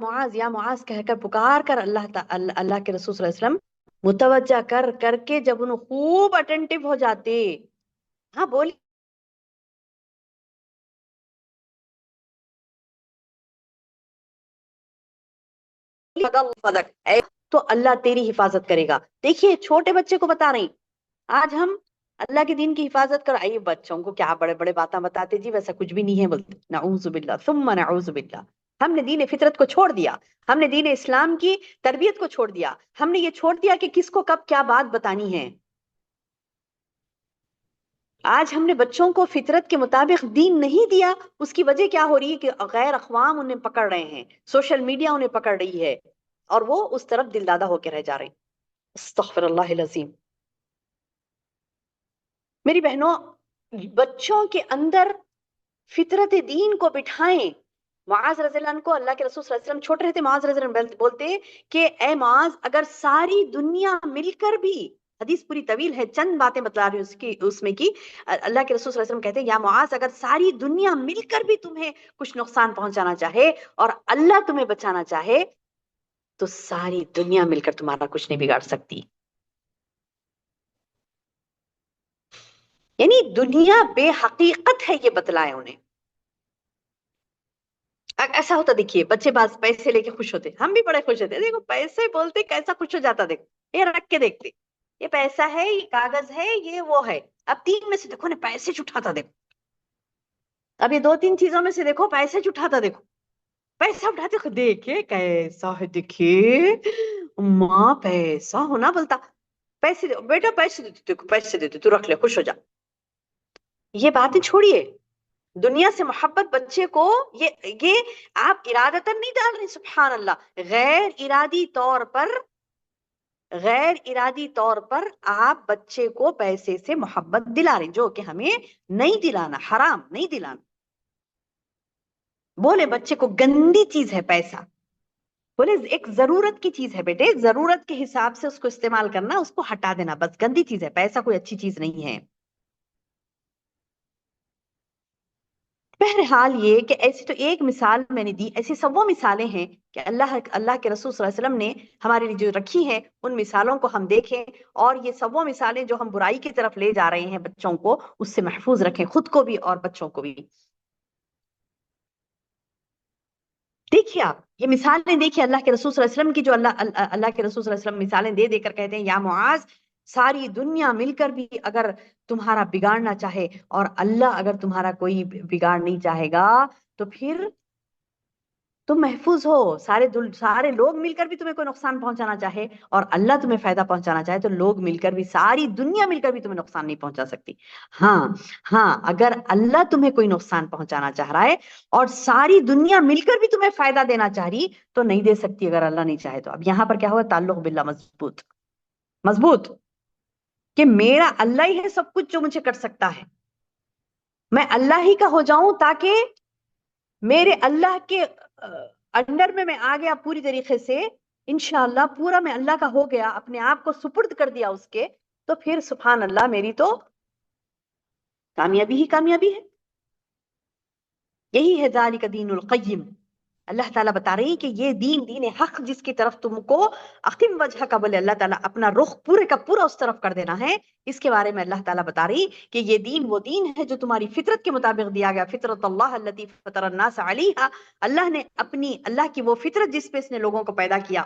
معاذ کہہ کر پکار کر اللہ کے رسول صلی اللہ علیہ وسلم متوجہ کر کر کے جب انہوں خوب اٹینٹیو ہو جاتے، ہاں بولی تو اللہ تیری حفاظت کرے گا۔ دیکھیے چھوٹے بچے کو بتا رہی، آج ہم اللہ کے دین کی حفاظت کر آئیے، بچوں کو کیا بڑے بڑے باتیں بتاتے، جی ویسا کچھ بھی نہیں ہے، بولتے نعوذ باللہ ثم نعوذ باللہ۔ ہم نے دین فطرت کو چھوڑ دیا، ہم نے دین اسلام کی تربیت کو چھوڑ دیا، ہم نے یہ چھوڑ دیا کہ کس کو کب کیا بات بتانی ہے۔ آج ہم نے بچوں کو فطرت کے مطابق دین نہیں دیا، اس کی وجہ کیا ہو رہی ہے کہ غیر اقوام انہیں پکڑ رہے ہیں، سوشل میڈیا انہیں پکڑ رہی ہے، اور وہ اس طرف دل دادہ ہو کے رہ جا رہے ہیں۔ استغفر اللہ العظیم۔ میری بہنوں، بچوں کے اندر فطرت دین کو بٹھائیں۔ معاذ رضی اللہ عنہ کو اللہ کے رسول صلی اللہ علیہ وسلم چھوٹے رہتے، معاذ رضی اللہ عنہ بولتے کہ اے معاذ، اگر ساری دنیا مل کر بھی، حدیث پوری طویل ہے، چند باتیں بتلا رہی ہوں اس میں کی، اللہ کے رسول صلی اللہ علیہ وسلم کہتے ہیں یا معاذ، اگر ساری دنیا مل کر بھی تمہیں کچھ نقصان پہنچانا چاہے اور اللہ تمہیں بچانا چاہے تو ساری دنیا مل کر تمہارا کچھ نہیں بگاڑ سکتی۔ یعنی دنیا بے حقیقت ہے، یہ بتلائے انہیں۔ ایسا ہوتا، دیکھیے بچے بعض پیسے لے کے خوش ہوتے، ہم بھی بڑے خوش ہوتے، دیکھو پیسے بولتے کیسا خوش ہو جاتا، دیکھو یہ رکھ کے دیکھتے، یہ پیسہ ہے، یہ کاغذ ہے، یہ وہ ہے، اب 3 میں سے دیکھو نا پیسے اٹھاتا، دیکھو اب یہ 2 3 چیزوں میں سے دیکھو پیسے اٹھاتا، دیکھو پیسہ اٹھاتے، دیکھے کیسا ہے، دیکھیے ماں پیسہ ہونا بولتا، پیسے دے بیٹا، پیسے دیتے، دیکھو پیسے دیتے، تو رکھ لے، خوش ہو جا۔ یہ باتیں چھوڑیے، دنیا سے محبت بچے کو، یہ آپ ارادتاً نہیں ڈال رہے، سبحان اللہ، غیر ارادی طور پر آپ بچے کو پیسے سے محبت دلا رہے، جو کہ ہمیں نہیں دلانا، حرام نہیں دلانا۔ بولے بچے کو گندی چیز ہے پیسہ، بولے ایک ضرورت کی چیز ہے بیٹے، ضرورت کے حساب سے اس کو استعمال کرنا، اس کو ہٹا دینا، بس گندی چیز ہے پیسہ، کوئی اچھی چیز نہیں ہے۔ بہرحال یہ کہ ایسی تو ایک مثال میں نے دی، ایسی سو مثالیں ہیں کہ اللہ کے رسول صلی اللہ علیہ وسلم نے ہمارے لیے جو رکھی ہیں، ان مثالوں کو ہم دیکھیں، اور یہ سو مثالیں جو ہم برائی کی طرف لے جا رہے ہیں بچوں کو، اس سے محفوظ رکھیں، خود کو بھی اور بچوں کو بھی۔ دیکھیے آپ یہ مثالیں دیکھیے اللہ کے رسول صلی اللہ علیہ وسلم کی، جو اللہ کے رسول صلی اللہ علیہ وسلم مثالیں دے دے کر کہتے ہیں یا معاذ، ساری دنیا مل کر بھی اگر تمہارا بگاڑنا چاہے اور اللہ اگر تمہارا کوئی بگاڑ نہیں چاہے گا تو پھر تم محفوظ ہو، سارے لوگ مل کر بھی تمہیں کوئی نقصان پہنچانا چاہے اور اللہ تمہیں فائدہ پہنچانا چاہے تو لوگ مل کر بھی، ساری دنیا مل کر بھی تمہیں نقصان نہیں پہنچا سکتی۔ ہاں ہاں، اگر اللہ تمہیں کوئی نقصان پہنچانا چاہ رہا ہے اور ساری دنیا مل کر بھی تمہیں فائدہ دینا چاہ رہی تو نہیں دے سکتی اگر اللہ نہیں چاہے تو۔ اب یہاں پر کیا ہوا؟ تعلق باللہ مضبوط، مضبوط، کہ میرا اللہ ہی ہے سب کچھ جو مجھے کر سکتا ہے، میں اللہ ہی کا ہو جاؤں تاکہ میرے اللہ کے انڈر میں آ گیا پوری طریقے سے، انشاءاللہ پورا میں اللہ کا ہو گیا، اپنے آپ کو سپرد کر دیا اس کے، تو پھر سبحان اللہ میری تو کامیابی ہی کامیابی ہے. یہی ہے ذالک دین القیم. اللہ تعالیٰ بتا رہی کہ یہ دین حق جس کی طرف تم کو اقیم وجہ کا بولے اللہ تعالیٰ اپنا رخ پورے کا پورا اس طرف کر دینا ہے. اس کے بارے میں اللہ تعالیٰ بتا رہی کہ یہ دین وہ دین ہے جو تمہاری فطرت کے مطابق دیا گیا. فطرت اللہ التی فطر الناس علیہا. اللہ نے اپنی اللہ کی وہ فطرت جس پہ اس نے لوگوں کو پیدا کیا،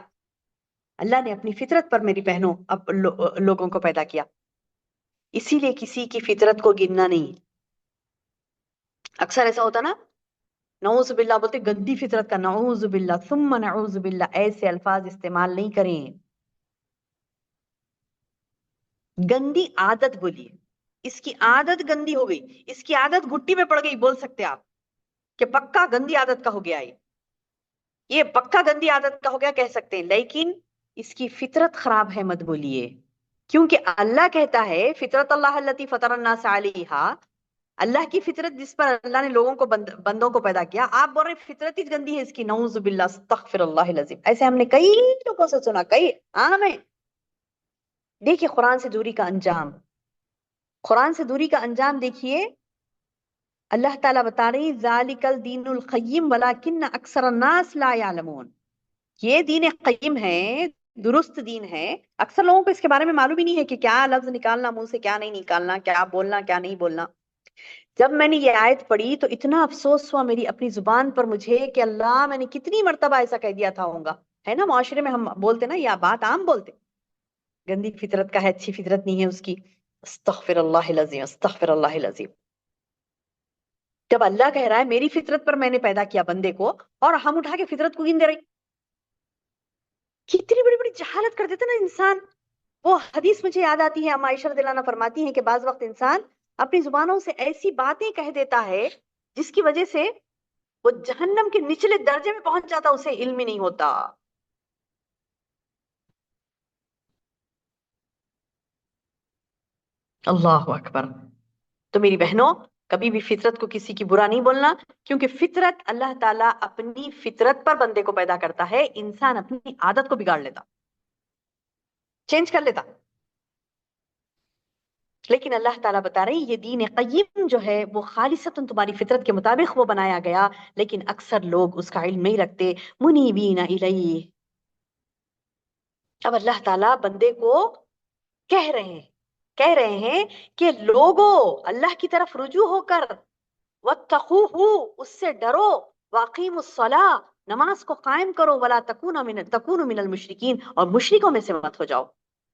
اللہ نے اپنی فطرت پر میری بہنوں اب لوگوں کو پیدا کیا. اسی لیے کسی کی فطرت کو گننا نہیں. اکثر ایسا ہوتا نا، نعوذ باللہ بولتے گندی فطرت کا، نعوذ باللہ ثم نعوذ باللہ، ایسے الفاظ استعمال نہیں کریں. گندی عادت بولیے، اس کی عادت گندی ہو گئی، اس کی عادت گھٹی میں پڑ گئی، بول سکتے آپ کہ پکا گندی عادت کا ہو گیا، یہ پکا گندی عادت کا ہو گیا کہہ سکتے ہیں. لیکن اس کی فطرت خراب ہے مت بولیے، کیونکہ اللہ کہتا ہے فطرت اللہ التی فطر الناس علیہا، اللہ کی فطرت جس پر اللہ نے لوگوں کو بندوں کو پیدا کیا. آپ بول رہے فطرت ہی گندی ہے اس کی، نعوذ باللہ استغفر اللہ العظیم. ایسے ہم نے کئی لوگوں سے سنا، کئی عام ہے. دیکھیے قرآن سے دوری کا انجام، قرآن سے دوری کا انجام دیکھیے. اللہ تعالیٰ بتا رہی ذالک الدین القیم ولکن اکثر الناس لا یعلمون. یہ دین قیم ہے، درست دین ہے. اکثر لوگوں کو اس کے بارے میں معلوم ہی نہیں ہے کہ کیا لفظ نکالنا منہ سے، کیا نہیں نکالنا، کیا بولنا کیا نہیں بولنا. جب میں نے یہ آیت پڑھی تو اتنا افسوس ہوا میری اپنی زبان پر مجھے کہ اللہ میں نے کتنی مرتبہ ایسا کہہ دیا تھا ہوگا. ہے نا معاشرے میں ہم بولتے نا، یا بات عام بولتے، گندی فطرت کا ہے، اچھی فطرت نہیں ہے اس کی. استغفر اللہ العظیم، استغفر اللہ العظیم. جب اللہ کہہ رہا ہے میری فطرت پر میں نے پیدا کیا بندے کو، اور ہم اٹھا کے فطرت کو گن دے رہے، کتنی بڑی بڑی جہالت کر دیتا نا انسان. وہ حدیث مجھے یاد آتی ہے، اما عائشہ رضی اللہ عنہا فرماتی ہیں کہ بعض وقت انسان اپنی زبانوں سے ایسی باتیں کہہ دیتا ہے جس کی وجہ سے وہ جہنم کے نچلے درجے میں پہنچ جاتا، اسے علم ہی نہیں ہوتا. اللہ اکبر. تو میری بہنوں کبھی بھی فطرت کو کسی کی برا نہیں بولنا، کیونکہ فطرت اللہ تعالیٰ اپنی فطرت پر بندے کو پیدا کرتا ہے. انسان اپنی عادت کو بگاڑ لیتا، چینج کر لیتا. لیکن اللہ تعالیٰ بتا رہی یہ دین قیم جو ہے وہ خالصتاً تمہاری فطرت کے مطابق وہ بنایا گیا، لیکن اکثر لوگ اس کا علم نہیں رکھتے. منیبین الیہ. اب اللہ تعالیٰ بندے کو کہہ رہے ہیں کہ لوگوں اللہ کی طرف رجوع ہو کر واتقوہ، اس سے ڈرو، واقیموا الصلاۃ، نماز کو قائم کرو، ولا تکونوا من المشرکین، اور مشرکوں میں سے مت ہو جاؤ.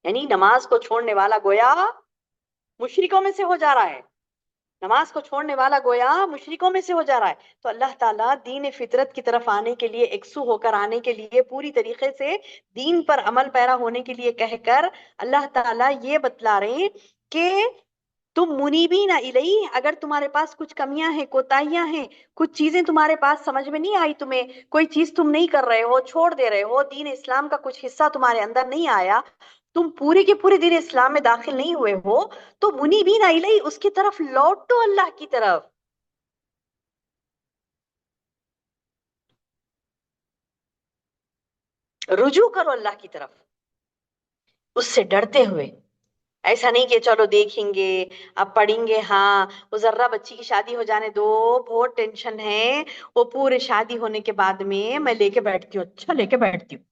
یعنی نماز کو چھوڑنے والا گویا مشرکوں میں سے ہو جا رہا ہے، نماز کو چھوڑنے والا گویا مشرکوں میں سے ہو جا رہا ہے. تو اللہ تعالیٰ دین فطرت کی طرف آنے کے لیے، ایکسو ہو کر آنے کے لیے، پوری طریقے سے دین پر عمل پیرا ہونے کے لیے کہہ کر اللہ تعالیٰ یہ بتلا رہے ہیں کہ تم منیبین الیہ، اگر تمہارے پاس کچھ کمیاں ہیں، کوتاہیاں ہیں، کچھ چیزیں تمہارے پاس سمجھ میں نہیں آئی، تمہیں کوئی چیز تم نہیں کر رہے ہو، چھوڑ دے رہے ہو، دین اسلام کا کچھ حصہ تمہارے اندر نہیں آیا، تم پورے کے پورے دین اسلام میں داخل نہیں ہوئے ہو، تو منیبین الیہ، اس کی طرف لوٹو، اللہ کی طرف. رجوع کرو اللہ کی طرف، اس سے ڈرتے ہوئے. ایسا نہیں کہ چلو دیکھیں گے، اب پڑھیں گے، ہاں وہ ذرہ بچی کی شادی ہو جانے دو، بہت ٹینشن ہے، وہ پورے شادی ہونے کے بعد میں لے کے بیٹھتی ہوں، اچھا لے کے بیٹھتی ہوں.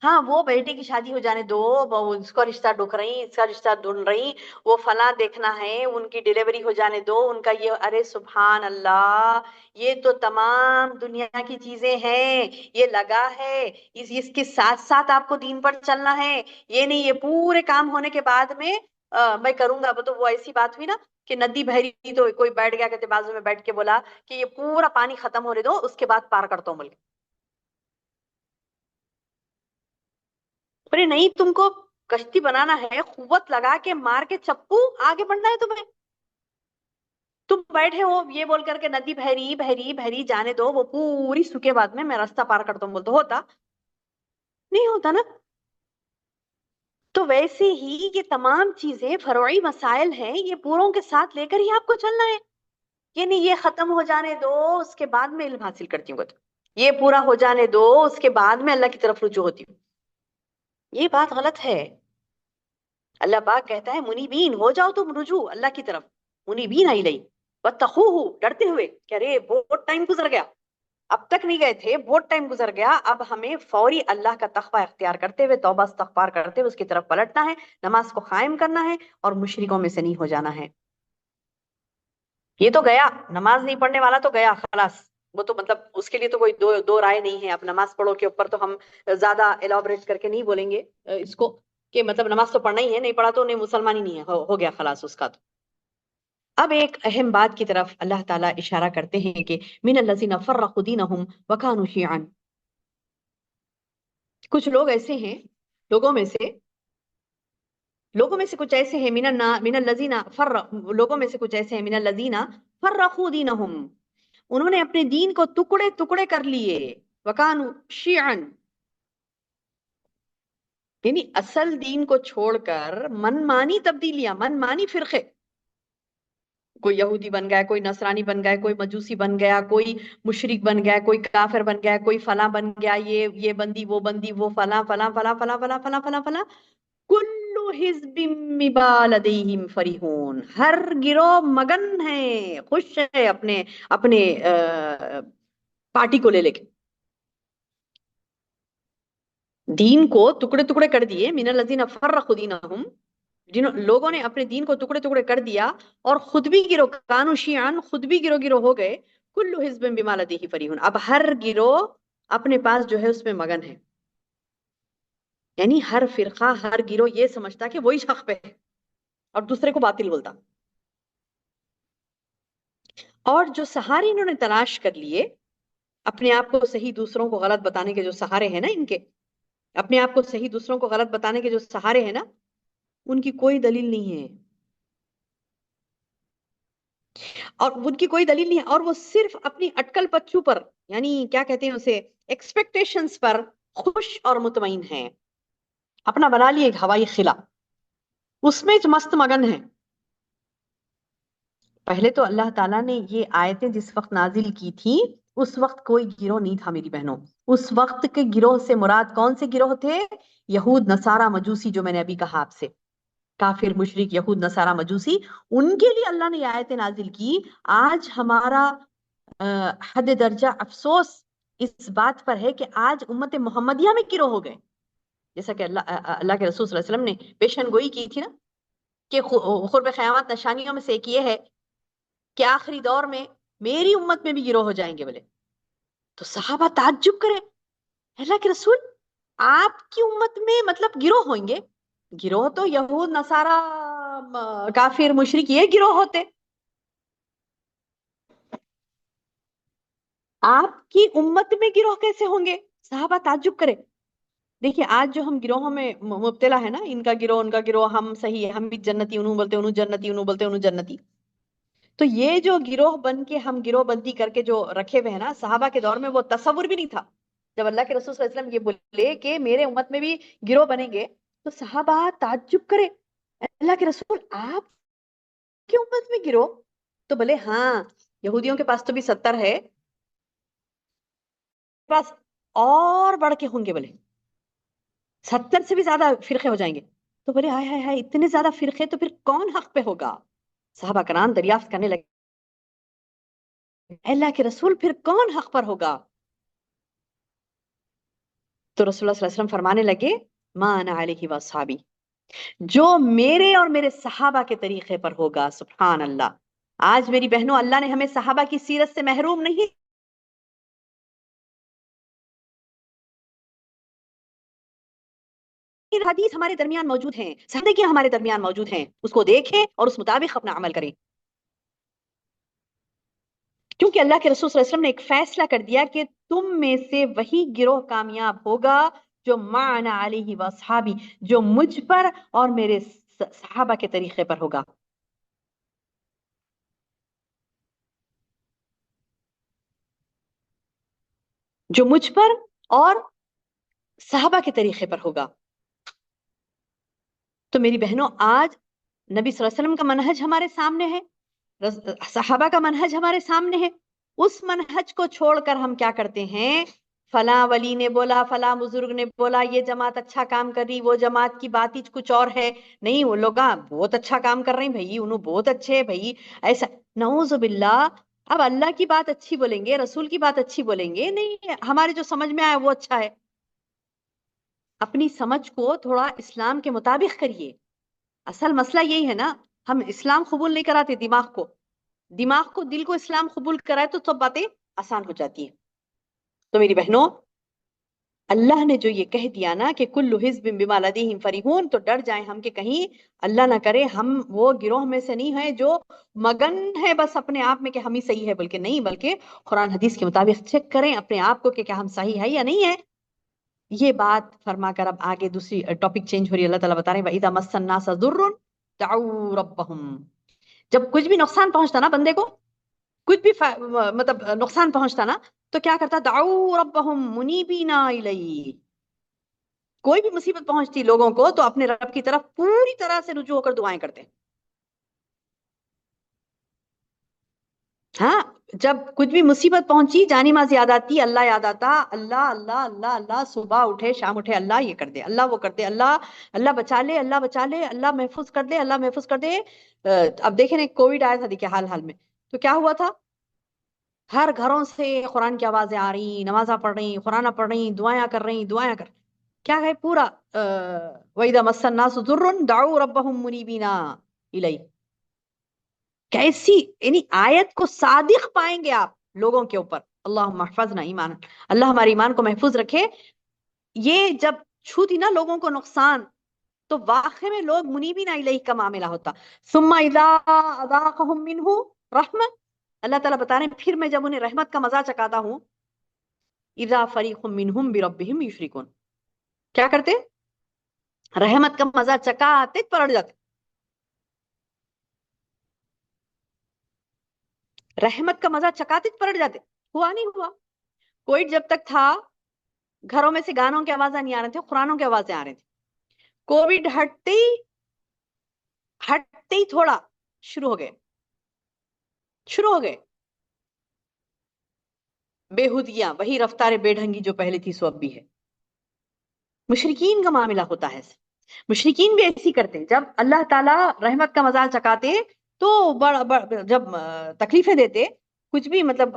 ہاں وہ بیٹے کی شادی ہو جانے دو، وہ اس کا رشتہ ڈھونڈ رہی، اس کا رشتہ ڈھونڈ رہی، وہ فلاں دیکھنا ہے، ان کی ڈیلیوری ہو جانے دو، ان کا یہ. ارے سبحان اللہ، یہ تو تمام دنیا کی چیزیں ہیں، یہ لگا ہے، اس کے ساتھ ساتھ آپ کو دین پر چلنا ہے. یہ نہیں یہ پورے کام ہونے کے بعد میں میں کروں گا. تو وہ ایسی بات ہوئی نا کہ ندی بہری، تو کوئی بیٹھ گیا، کہتے بازو میں بیٹھ کے بولا کہ یہ پورا پانی ختم ہونے دو، اس کے بعد پار کرتا ہوں ملک. ارے نہیں، تم کو کشتی بنانا ہے، قوت لگا کے مار کے چپو آگے بڑھنا ہے تمہیں. تم بیٹھے ہو یہ بول کر کے ندی بہری بہری بہری جانے دو، وہ پوری سوکے بعد میں راستہ پار کرتا ہوں بولتا، ہوتا نہیں ہوتا نا. تو ویسے ہی یہ تمام چیزیں فروعی مسائل ہیں، یہ پوروں کے ساتھ لے کر ہی آپ کو چلنا ہے. یعنی یہ ختم ہو جانے دو، اس کے بعد میں علم حاصل کرتی ہوں، یہ پورا ہو جانے دو، اس کے بعد میں اللہ کی طرف رجوع ہوتی ہوں. یہ بات غلط ہے. اللہ پاک کہتا ہے منیبین ہو جاؤ تم رجوع اللہ کی طرف، منیبین الیہ واتقوہ، ڈرتے ہوئے کہ ارے بہت ٹائم گزر گیا، اب تک نہیں گئے تھے، بہت ٹائم گزر گیا، اب ہمیں فوری اللہ کا تقوی اختیار کرتے ہوئے توبہ استغفار کرتے ہوئے اس کی طرف پلٹنا ہے، نماز کو قائم کرنا ہے اور مشرکوں میں سے نہیں ہو جانا ہے. یہ تو گیا، نماز نہیں پڑھنے والا تو گیا خلاص، وہ تو مطلب اس کے لیے تو کوئی دو رائے نہیں ہے. اب نماز پڑھو کے اوپر تو ہم زیادہ ایلابریٹ کر کے نہیں بولیں گے اس کو، کہ مطلب نماز تو پڑھنا ہی ہے، نہیں پڑھا تو انہیں مسلمان ہی نہیں ہے، ہو گیا خلاص اس کا تو. اب ایک اہم بات کی طرف اللہ تعالیٰ اشارہ کرتے ہیں کہ من الذین فرقوا دینہم وکانوا شیعا. کچھ لوگ ایسے ہیں، لوگوں میں سے کچھ ایسے ہیں، من الذین لوگوں میں سے کچھ ایسے ہیں، من الذین فرقوا دینہم، انہوں نے اپنے دین کو ٹکڑے ٹکڑے کر لیے، وکانوا شیعا، یعنی اصل دین کو چھوڑ کر من مانی تبدیلیاں، من مانی فرقے، کوئی یہودی بن گیا، کوئی نصرانی بن گیا، کوئی مجوسی بن گیا، کوئی مشرک بن گیا، کوئی کافر بن گیا، کوئی فلاں بن گیا، یہ بندی وہ فلاں فلاں فلاں فلاں فلاں فلاں فلاں فلاں. کلو حزب بما لدیہم فرحون، ہر گروہ مگن ہے، خوش ہے اپنے اپنے پارٹی کو لے کے. دین کو ٹکڑے ٹکڑے کر دیے، من الذین فرقوا دینہم، جن لوگوں نے اپنے دین کو ٹکڑے ٹکڑے کر دیا اور خود بھی گروہ، کانوا شیعان، خود بھی گروہ گروہ ہو گئے. کلو حزب بما لدیہ فرحون، اب ہر گروہ اپنے پاس جو ہے اس میں مگن ہے، یعنی ہر فرقہ، ہر گروہ یہ سمجھتا کہ وہی حق پہ ہے اور دوسرے کو باطل بولتا. اور جو سہارے انہوں نے تلاش کر لیے، اپنے آپ کو صحیح دوسروں کو غلط بتانے کے جو سہارے ہیں نا ان کے، اپنے آپ کو صحیح دوسروں کو غلط بتانے کے جو سہارے ہیں نا، ان کی کوئی دلیل نہیں ہے، اور ان کی کوئی دلیل نہیں ہے، اور وہ صرف اپنی اٹکل پچو پر، یعنی کیا کہتے ہیں اسے، ایکسپیکٹیشنز پر خوش اور مطمئن ہیں. اپنا بنا لیے ایک ہوائی خلا، اس میں مست مگن ہے. پہلے تو اللہ تعالیٰ نے یہ آیتیں جس وقت نازل کی تھی، اس وقت کوئی گروہ نہیں تھا میری بہنوں. اس وقت کے گروہ سے مراد کون سے گروہ تھے؟ یہود، نصارہ، مجوسی، جو میں نے ابھی کہا آپ سے، کافر، مشرک، یہود، نصارہ، مجوسی، ان کے لیے اللہ نے یہ آیتیں نازل کی. آج ہمارا حد درجہ افسوس اس بات پر ہے کہ آج امت محمدیہ میں گروہ ہو گئے. جیسا کہ اللہ کے رسول صلی اللہ علیہ وسلم نے پیشن گوئی کی تھی نا، کہ قرب قیامت نشانیوں میں سے ایک یہ ہے کہ آخری دور میں میری امت میں بھی گروہ ہو جائیں گے بولے. تو صحابہ تعجب کرے، اللہ کے رسول آپ کی امت میں مطلب گروہ ہوئیں گے؟ گروہ تو یہود، نصارہ، کافر، مشرک یہ گروہ ہوتے، آپ کی امت میں گروہ کیسے ہوں گے؟ صحابہ تعجب کرے. دیکھیے آج جو ہم گروہوں میں مبتلا ہے نا، ان کا گروہ ان کا گروہ، ہم صحیح ہے، ہم بھی جنتی، انہوں بولتے انہوں جنتی، انہوں بولتے انہوں جنتی. تو یہ جو گروہ بن کے ہم گروہ بندی کر کے جو رکھے ہوئے ہیں نا، صحابہ کے دور میں وہ تصور بھی نہیں تھا. جب اللہ کے رسول صلی اللہ علیہ وسلم یہ بولے کہ میرے امت میں بھی گروہ بنیں گے، تو صحابہ تعجب کرے، اللہ کے رسول آپ کی امت میں گروہ؟ تو بولے ہاں، یہودیوں کے پاس تو بھی 70 ہے، پاس اور بڑھ کے ہوں گے، بولے 70 سے بھی زیادہ فرقے ہو جائیں گے. تو بولے ہائے ہائے ہائے، اتنے زیادہ فرقے تو پھر کون حق پہ ہوگا؟ صحابہ کرام دریافت کرنے لگے، اللہ کے رسول پھر کون حق پر ہوگا؟ تو رسول اللہ صلی اللہ علیہ وسلم فرمانے لگے ما انا علیہ واصحابی، جو میرے اور میرے صحابہ کے طریقے پر ہوگا. سبحان اللہ. آج میری بہنوں، اللہ نے ہمیں صحابہ کی سیرت سے محروم نہیں، حدیث ہمارے درمیان موجود ہیں، زندگی ہمارے درمیان موجود ہیں، اس کو دیکھیں اور اس مطابق اپنا عمل کریں. کیونکہ اللہ کے رسول صلی اللہ علیہ وسلم نے ایک فیصلہ کر دیا کہ تم میں سے وہی گروہ کامیاب ہوگا جو معنا علیہ واصحابی، جو مجھ پر اور میرے صحابہ کے طریقے پر ہوگا. جو مجھ پر اور صحابہ کے طریقے پر ہوگا. تو میری بہنوں، آج نبی صلی اللہ علیہ وسلم کا منہج ہمارے سامنے ہے، صحابہ کا منہج ہمارے سامنے ہے. اس منہج کو چھوڑ کر ہم کیا کرتے ہیں؟ فلاں ولی نے بولا، فلاں بزرگ نے بولا یہ جماعت اچھا کام کر رہی، وہ جماعت کی بات ہی کچھ اور ہے، نہیں وہ لوگ بہت اچھا کام کر رہے ہیں بھائی، انہوں بہت اچھے ہیں بھائی، ایسا نعوذ باللہ. اب اللہ کی بات اچھی بولیں گے، رسول کی بات اچھی بولیں گے، نہیں ہمارے جو سمجھ میں آیا وہ اچھا ہے. اپنی سمجھ کو تھوڑا اسلام کے مطابق کریے. اصل مسئلہ یہی ہے نا، ہم اسلام قبول نہیں کراتے دماغ کو دل کو اسلام قبول کرائے تو سب باتیں آسان ہو جاتی ہیں. تو میری بہنوں، اللہ نے جو یہ کہہ دیا نا کہ کل حزب بما لدیہم فرحون، تو ڈر جائیں ہم کہ کہیں اللہ نہ کرے ہم وہ گروہ میں سے نہیں ہیں جو مگن ہے بس اپنے آپ میں کہ ہم ہی صحیح ہے، بلکہ نہیں، بلکہ قرآن حدیث کے مطابق چیک کریں اپنے آپ کو کہ کیا ہم صحیح ہے یا نہیں ہے. یہ بات فرما کر اب آگے دوسری ٹاپک چینج ہو رہی ہے. اللہ تعالیٰ بتا رہے ہیں وَإِذَا مَسَّ النَّاسَ ضُرٌّ دَعَوْا رَبَّهُمْ. جب کچھ بھی نقصان پہنچتا نا بندے کو، کچھ بھی مطلب نقصان پہنچتا نا، تو کیا کرتا؟ دعوا ربهم منیبین الیہ. کوئی بھی مصیبت پہنچتی لوگوں کو تو اپنے رب کی طرف پوری طرح سے رجوع ہو کر دعائیں کرتے ہیں. ہاں، جب کچھ بھی مصیبت پہنچی، جانی ماں یاد آتی، اللہ یاد آتا، اللہ اللہ اللہ اللہ، صبح اٹھے شام اٹھے اللہ یہ کر دے، اللہ وہ کر دے، اللہ اللہ بچا لے، اللہ بچا لے، اللہ محفوظ کر دے، اللہ محفوظ کر دے. اب دیکھیں نا کووڈ آیا تھا، دیکھیں حال حال میں تو کیا ہوا تھا، ہر گھروں سے قرآن کی آوازیں آ رہی، نمازاں پڑھ رہی، قرآن پڑھ رہی، دعائیں کر رہی، دعائیں کر. کیا ہے پورا وَإِذَا مَسَّ النَّاسُ ضُرٌّ دَعَوْا رَبَّهُمْ مُنِيبِينَ إِلَيْهِ. کیسی یعنی آیت کو صادق پائیں گے آپ لوگوں کے اوپر. اللہم احفظنا ایمان، اللہ ہمارے ایمان کو محفوظ رکھے. یہ جب چھوتی نا لوگوں کو نقصان، تو واقع میں لوگ منیبین الیہ کا معاملہ ہوتا. ثم اذا اذاقهم منہ رحمت، اللہ تعالیٰ بتا رہے ہیں پھر میں جب انہیں رحمت کا مزہ چکاتا ہوں، اذا فریق منہم بربہم یشرکون، کیا کرتے؟ رحمت کا مزہ چکاتے پلٹ جاتے. رحمت کا مزہ چکاتے پلٹ جاتے. ہوا نہیں ہوا. کوئی جب تک تھا گھروں میں سے گانوں کی آوازیں نہیں آ رہے تھے، قرآنوں کی آوازیں آ رہی تھی. کووڈ ہٹتے ہی تھوڑا شروع ہو گئے بےہودگیاں، وہی رفتار بے ڈھنگی جو پہلے تھی سو اب بھی ہے. مشرکین کا معاملہ ہوتا ہے، مشرکین بھی ایسی کرتے ہیں. جب اللہ تعالیٰ رحمت کا مزاج چکاتے تو جب تکلیفیں دیتے، کچھ بھی مطلب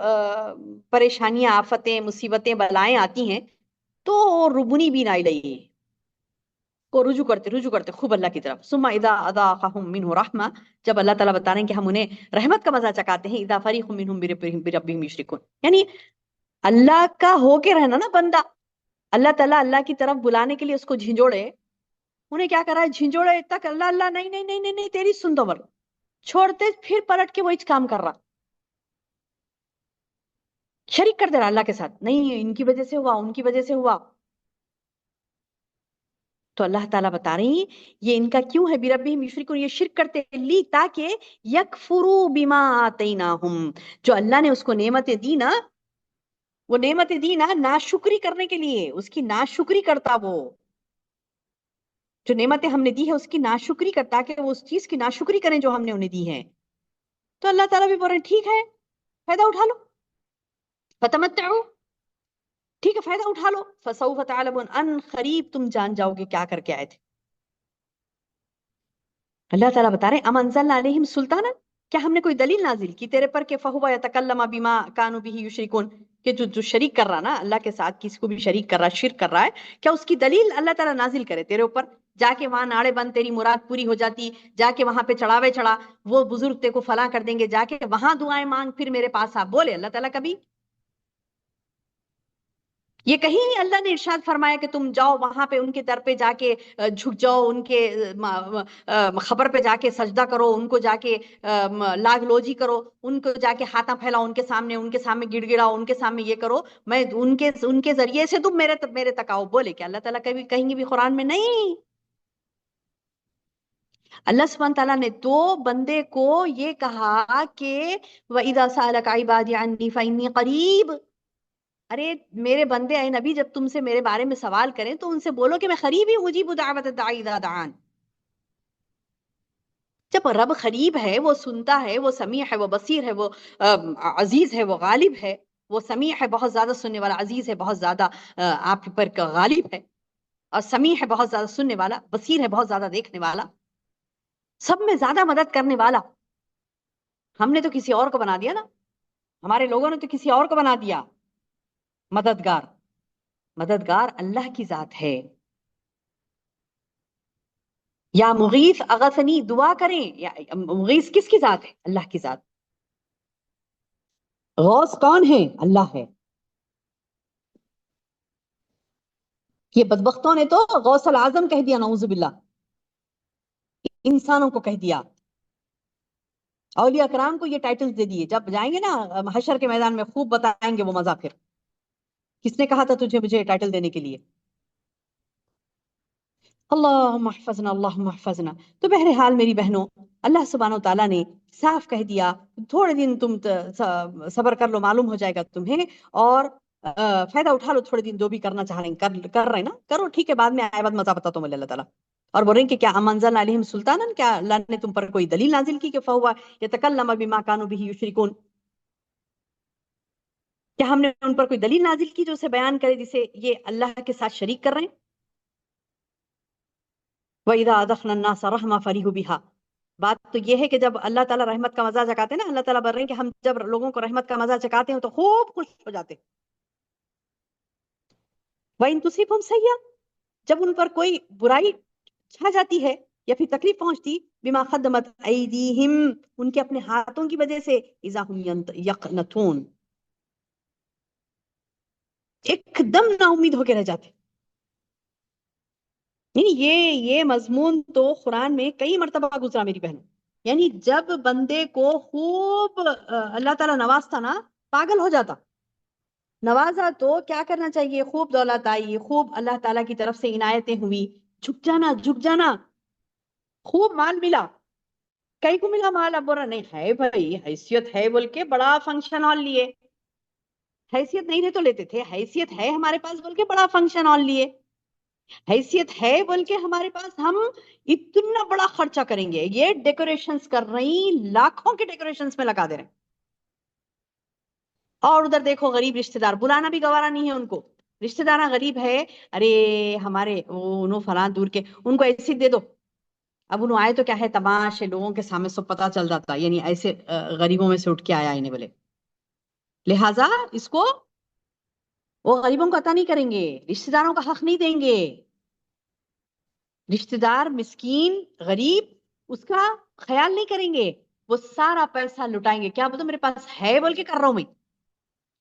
پریشانیاں، آفتیں، مصیبتیں، بلائیں آتی ہیں، تو ربنی بھی نہ لئی کو رجوع کرتے خوب اللہ کی طرف. ثم اذا اذاقهم منه رحمہ، جب اللہ تعالیٰ بتا رہے ہیں کہ ہم انہیں رحمت کا مزہ چکاتے ہیں، اذا فریق منهم بربهم یشرکون، یعنی اللہ کا ہو کے رہنا نا بندہ، اللہ تعالیٰ اللہ کی طرف بلانے کے لیے اس کو جھنجھوڑے، انہیں کیا کر رہا ہے؟ جھنجھوڑے تک اللہ اللہ، نہیں نہیں نہیں نہیں نہیں تیری سن دو، چھوڑتے پھر پلٹ کے وہی کام کر رہا، شریک کر دے رہا اللہ کے ساتھ. نہیں ان کی وجہ سے ہوا، ان کی وجہ سے ہوا. تو اللہ تعالیٰ بتا رہی ہیں یہ ان کا کیوں ہے، بربہم یشرکون، یہ شرک کرتے لی تاکہ یکفروا بما آتیناہم، جو اللہ نے اس کو نعمتیں دی نا، وہ نعمتیں دی نا ناشکری کرنے کے لیے، اس کی ناشکری کرتا. وہ جو نعمتیں ہم نے دی ہے اس کی ناشکری کرتا، کہ وہ اس چیز کی ناشکری کریں جو ہم نے انہیں دی ہے. تو اللہ تعالیٰ بھی بول رہے ہیں ٹھیک ہے فائدہ اٹھا لو، فتمتعوا، ٹھیک ہے فائدہ اٹھا لو، فسوف تعلمون، ان قریب تم جان جاؤ گے کیا کر کے آئے تھے. اللہ تعالیٰ بتا رہے ہیں ام انزلنا علیہم سلطانا، کیا ہم نے کوئی دلیل نازل کی تیرے پر کہ فہو یتکلم بما کانوا به یشرکون، کہ جو شریک کر رہا نا اللہ کے ساتھ کسی کو بھی شریک کر رہا، شرک کر رہا ہے، کیا اس کی دلیل اللہ تعالیٰ نازل کرے تیرے اوپر؟ جا کے وہاں ناڑے بند تیری مراد پوری ہو جاتی، جا کے وہاں پہ چڑھاوے چڑھا، وہ بزرگ تے کو فلاں کر دیں گے، جا کے وہاں دعائیں مانگ، پھر میرے پاس آپ بولے اللہ تعالیٰ کبھی؟ یہ کہیں نہیں اللہ نے ارشاد فرمایا کہ تم جاؤ وہاں پہ ان کے در پہ جا کے جھک جاؤ، ان کے خبر پہ جا کے سجدہ کرو، ان کو جا کے لاگ لوجی کرو، ان کو جا کے ہاتھاں پھیلاؤ ان کے سامنے گڑ گڑاؤ ان کے سامنے، یہ کرو، میں ان کے ذریعے سے تم میرے تک آؤ. بولے کہ اللہ تعالیٰ کبھی کہیں گے بھی قرآن میں نہیں. اللہ سبحانہ تعالیٰ نے تو بندے کو یہ کہا کہ وَإِذَا سَأَلَكَ عِبَادِي عَنِّي فَإِنِّي قَرِيبٌ، ارے میرے بندے اے نبی جب تم سے میرے بارے میں سوال کریں تو ان سے بولو کہ میں قریب ہی اجیب دعوت الداعی اذا دعان. جب رب قریب ہے، وہ سنتا ہے، وہ سمیع ہے، وہ بصیر ہے، وہ عزیز ہے، وہ غالب ہے، وہ سمیع ہے، بہت زیادہ سننے والا، عزیز ہے، بہت زیادہ آپ پر غالب ہے، اور سمیع ہے، بہت زیادہ سننے والا، بصیر ہے، بہت زیادہ دیکھنے والا، سب میں زیادہ مدد کرنے والا۔ ہم نے تو کسی اور کو بنا دیا نا، ہمارے لوگوں نے تو کسی اور کو بنا دیا مددگار۔ مددگار اللہ کی ذات ہے۔ یا مغیث اغثنی، دعا کریں، یا مغیث کس کی ذات ہے؟ اللہ کی ذات۔ غوث کون ہے؟ اللہ ہے۔ یہ بدبختوں نے تو غوث العظم کہہ دیا، نعوذ باللہ، انسانوں کو کہہ دیا۔ اولیاء کرام کو یہ ٹائٹلز دے دیے، جب جائیں گے نا حشر کے میدان میں خوب بتائیں گے وہ مزہ۔ پھر کس نے کہا تھا تجھے مجھے ٹائٹل دینے کے لیے؟ اللہم احفظنا، اللہم احفظنا۔ تو بہرحال میری بہنوں، اللہ سبحانہ وتعالیٰ نے صاف کہہ دیا، تھوڑے دن تم صبر کر لو، معلوم ہو جائے گا تمہیں، اور فائدہ اٹھا لو تھوڑے دن، جو بھی کرنا چاہ رہے ہیں کر رہے ہیں نا، کرو، ٹھیک ہے، بعد میں آئے بعد مزہ بتا تم اللہ تعالیٰ۔ اور بول رہے ہیں کہ کیا امنزلنا علیہم سلطانا، کیا اللہ نے تم پر کوئی دلیل نازل کی کہ فہو یتکلم بما کانوا بہ یشرکون، کیا ہم نے ان پر کوئی دلیل نازل کی جو اسے بیان کرے جسے یہ اللہ کے ساتھ شریک کر رہے ہیں؟ وَإِذَا أَذَقْنَا النَّاسَ رَحْمَةً فَرِحُوا بِهَا، بات تو یہ ہے کہ جب اللہ تعالیٰ رحمت کا مزہ چکاتے ہیں نا، اللہ تعالیٰ بول رہے ہیں کہ ہم جب لوگوں کو رحمت کا مزہ چکاتے ہیں تو خوب خوش ہو جاتے ہیں۔ وَإِن تُصِبْهُمْ سَيِّئَةٌ، جب ان پر کوئی برائی چھا جاتی ہے یا پھر تکلیف پہنچتی، بِمَا قَدَّمَتْ أَيْدِيهِمْ، ان کے اپنے ہاتھوں کی وجہ سے، إِذَا هُمْ يَقْنَطُونَ، ایک دم نا امید ہو کے رہ جاتے۔ یعنی یہ مضمون تو قرآن میں کئی مرتبہ گزرا میری بہن، یعنی جب بندے کو خوب اللہ تعالیٰ نوازتا نا، پاگل ہو جاتا۔ نوازا تو کیا کرنا چاہیے؟ خوب دولت آئی، خوب اللہ تعالیٰ کی طرف سے عنایتیں ہوئی، جھک جانا، جھک جانا، خوب مال ملا، کئی کو ملا مال، اب بول رہا نہیں ہے بھائی، حیثیت ہے بول کے بڑا فنکشن ہال لیے، حیثیت نہیں تھے تو لیتے تھے، حیثیت ہے ہمارے پاس بول کے بڑا فنکشن ہال لیے، حیثیت ہے بول کے ہمارے پاس ہم اتنا بڑا خرچہ کریں گے، یہ ڈیکوریشنز کر رہی، لاکھوں کے ڈیکوریشنز میں لگا دے رہے ہیں، اور ادھر دیکھو غریب رشتہ دار، بلانا بھی گوارا نہیں ہے ان کو، رشتہ دار غریب ہے، ارے ہمارے انہوں فلاں دور کے، ان کو ایسی دے دو، اب انہوں آئے تو کیا ہے، تماشے لوگوں کے سامنے سب پتا چل جاتا، یعنی ایسے غریبوں میں سے اٹھ کے آیا انہیں بولے، لہٰذا اس کو وہ غریبوں کو عطا نہیں کریں گے، رشتہ داروں کا حق نہیں دیں گے، رشتہ دار مسکین غریب اس کا خیال نہیں کریں گے، وہ سارا پیسہ لٹائیں گے، کیا بولتے میرے پاس ہے بول کے کر رہا ہوں میں،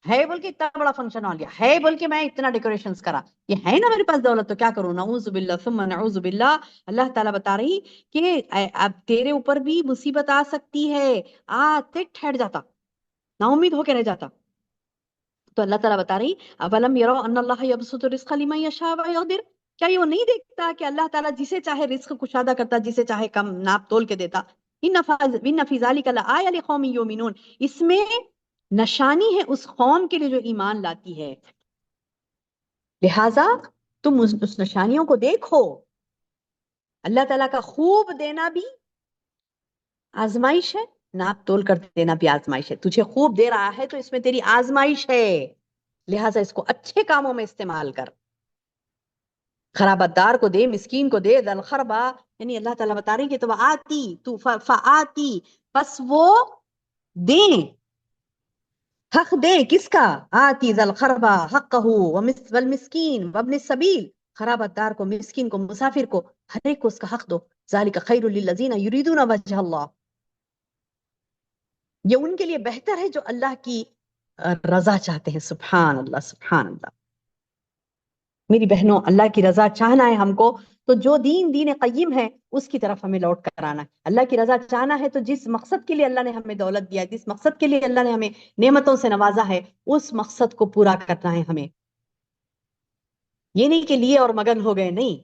ہے بول کے اتنا بڑا فنکشن ہو گیا، ہے بول کے میں اتنا ڈیکوریشنز کرا، یہ ہے نا میرے پاس دولت تو کیا کروں، نعوذ باللہ ثم نعوذ باللہ۔ اللہ تعالیٰ بتا رہی کہ اب تیرے اوپر بھی مصیبت آ سکتی ہے، آتے ٹھہر جاتا، نا امید ہو کے رہ جاتا۔ تو اللہ تعالیٰ بتا رہی اولم یروا ان اللہ یبسط الرزق لمن یشاء ویقدر، کیا یہ وہ نہیں دیکھتا کہ اللہ تعالیٰ جسے چاہے رزق کشادہ کرتا، جسے چاہے کم ناپ تول کے دیتا، ان فی ذلک لآیۃ لقوم یؤمنون، اس میں نشانی ہے اس قوم کے لیے جو ایمان لاتی ہے، لہٰذا تم اس نشانیوں کو دیکھو۔ اللہ تعالیٰ کا خوب دینا بھی آزمائش ہے، ناپ تول کر دینا بھی آزمائش ہے، تجھے خوب دے رہا ہے تو اس میں تیری آزمائش ہے، لہٰذا اس کو اچھے کاموں میں استعمال کر، خرابت دار کو دے، مسکین کو دے، ذل قربا، یعنی اللہ تعالیٰ بتا رہی کہ تو آتی تو فآتی، بس وہ دیں، حق دے، کس کا؟ آتی ذل قربا حقہ والمسکین وابن السبیل، خرابت دار کو، مسکین کو، مسافر کو، ہر ایک کو اس کا حق دو، ذالک خیر للذین یریدون وجہ اللہ، یہ ان کے لیے بہتر ہے جو اللہ کی رضا چاہتے ہیں۔ سبحان اللہ، سبحان اللہ۔ میری بہنوں، اللہ کی رضا چاہنا ہے ہم کو تو جو دین قیم ہے اس کی طرف ہمیں لوٹ کر آنا ہے۔ اللہ کی رضا چاہنا ہے تو جس مقصد کے لیے اللہ نے ہمیں دولت دیا ہے، جس مقصد کے لیے اللہ نے ہمیں نعمتوں سے نوازا ہے، اس مقصد کو پورا کرنا ہے ہمیں، یہ نہیں کہ لیے اور مگن ہو گئے، نہیں،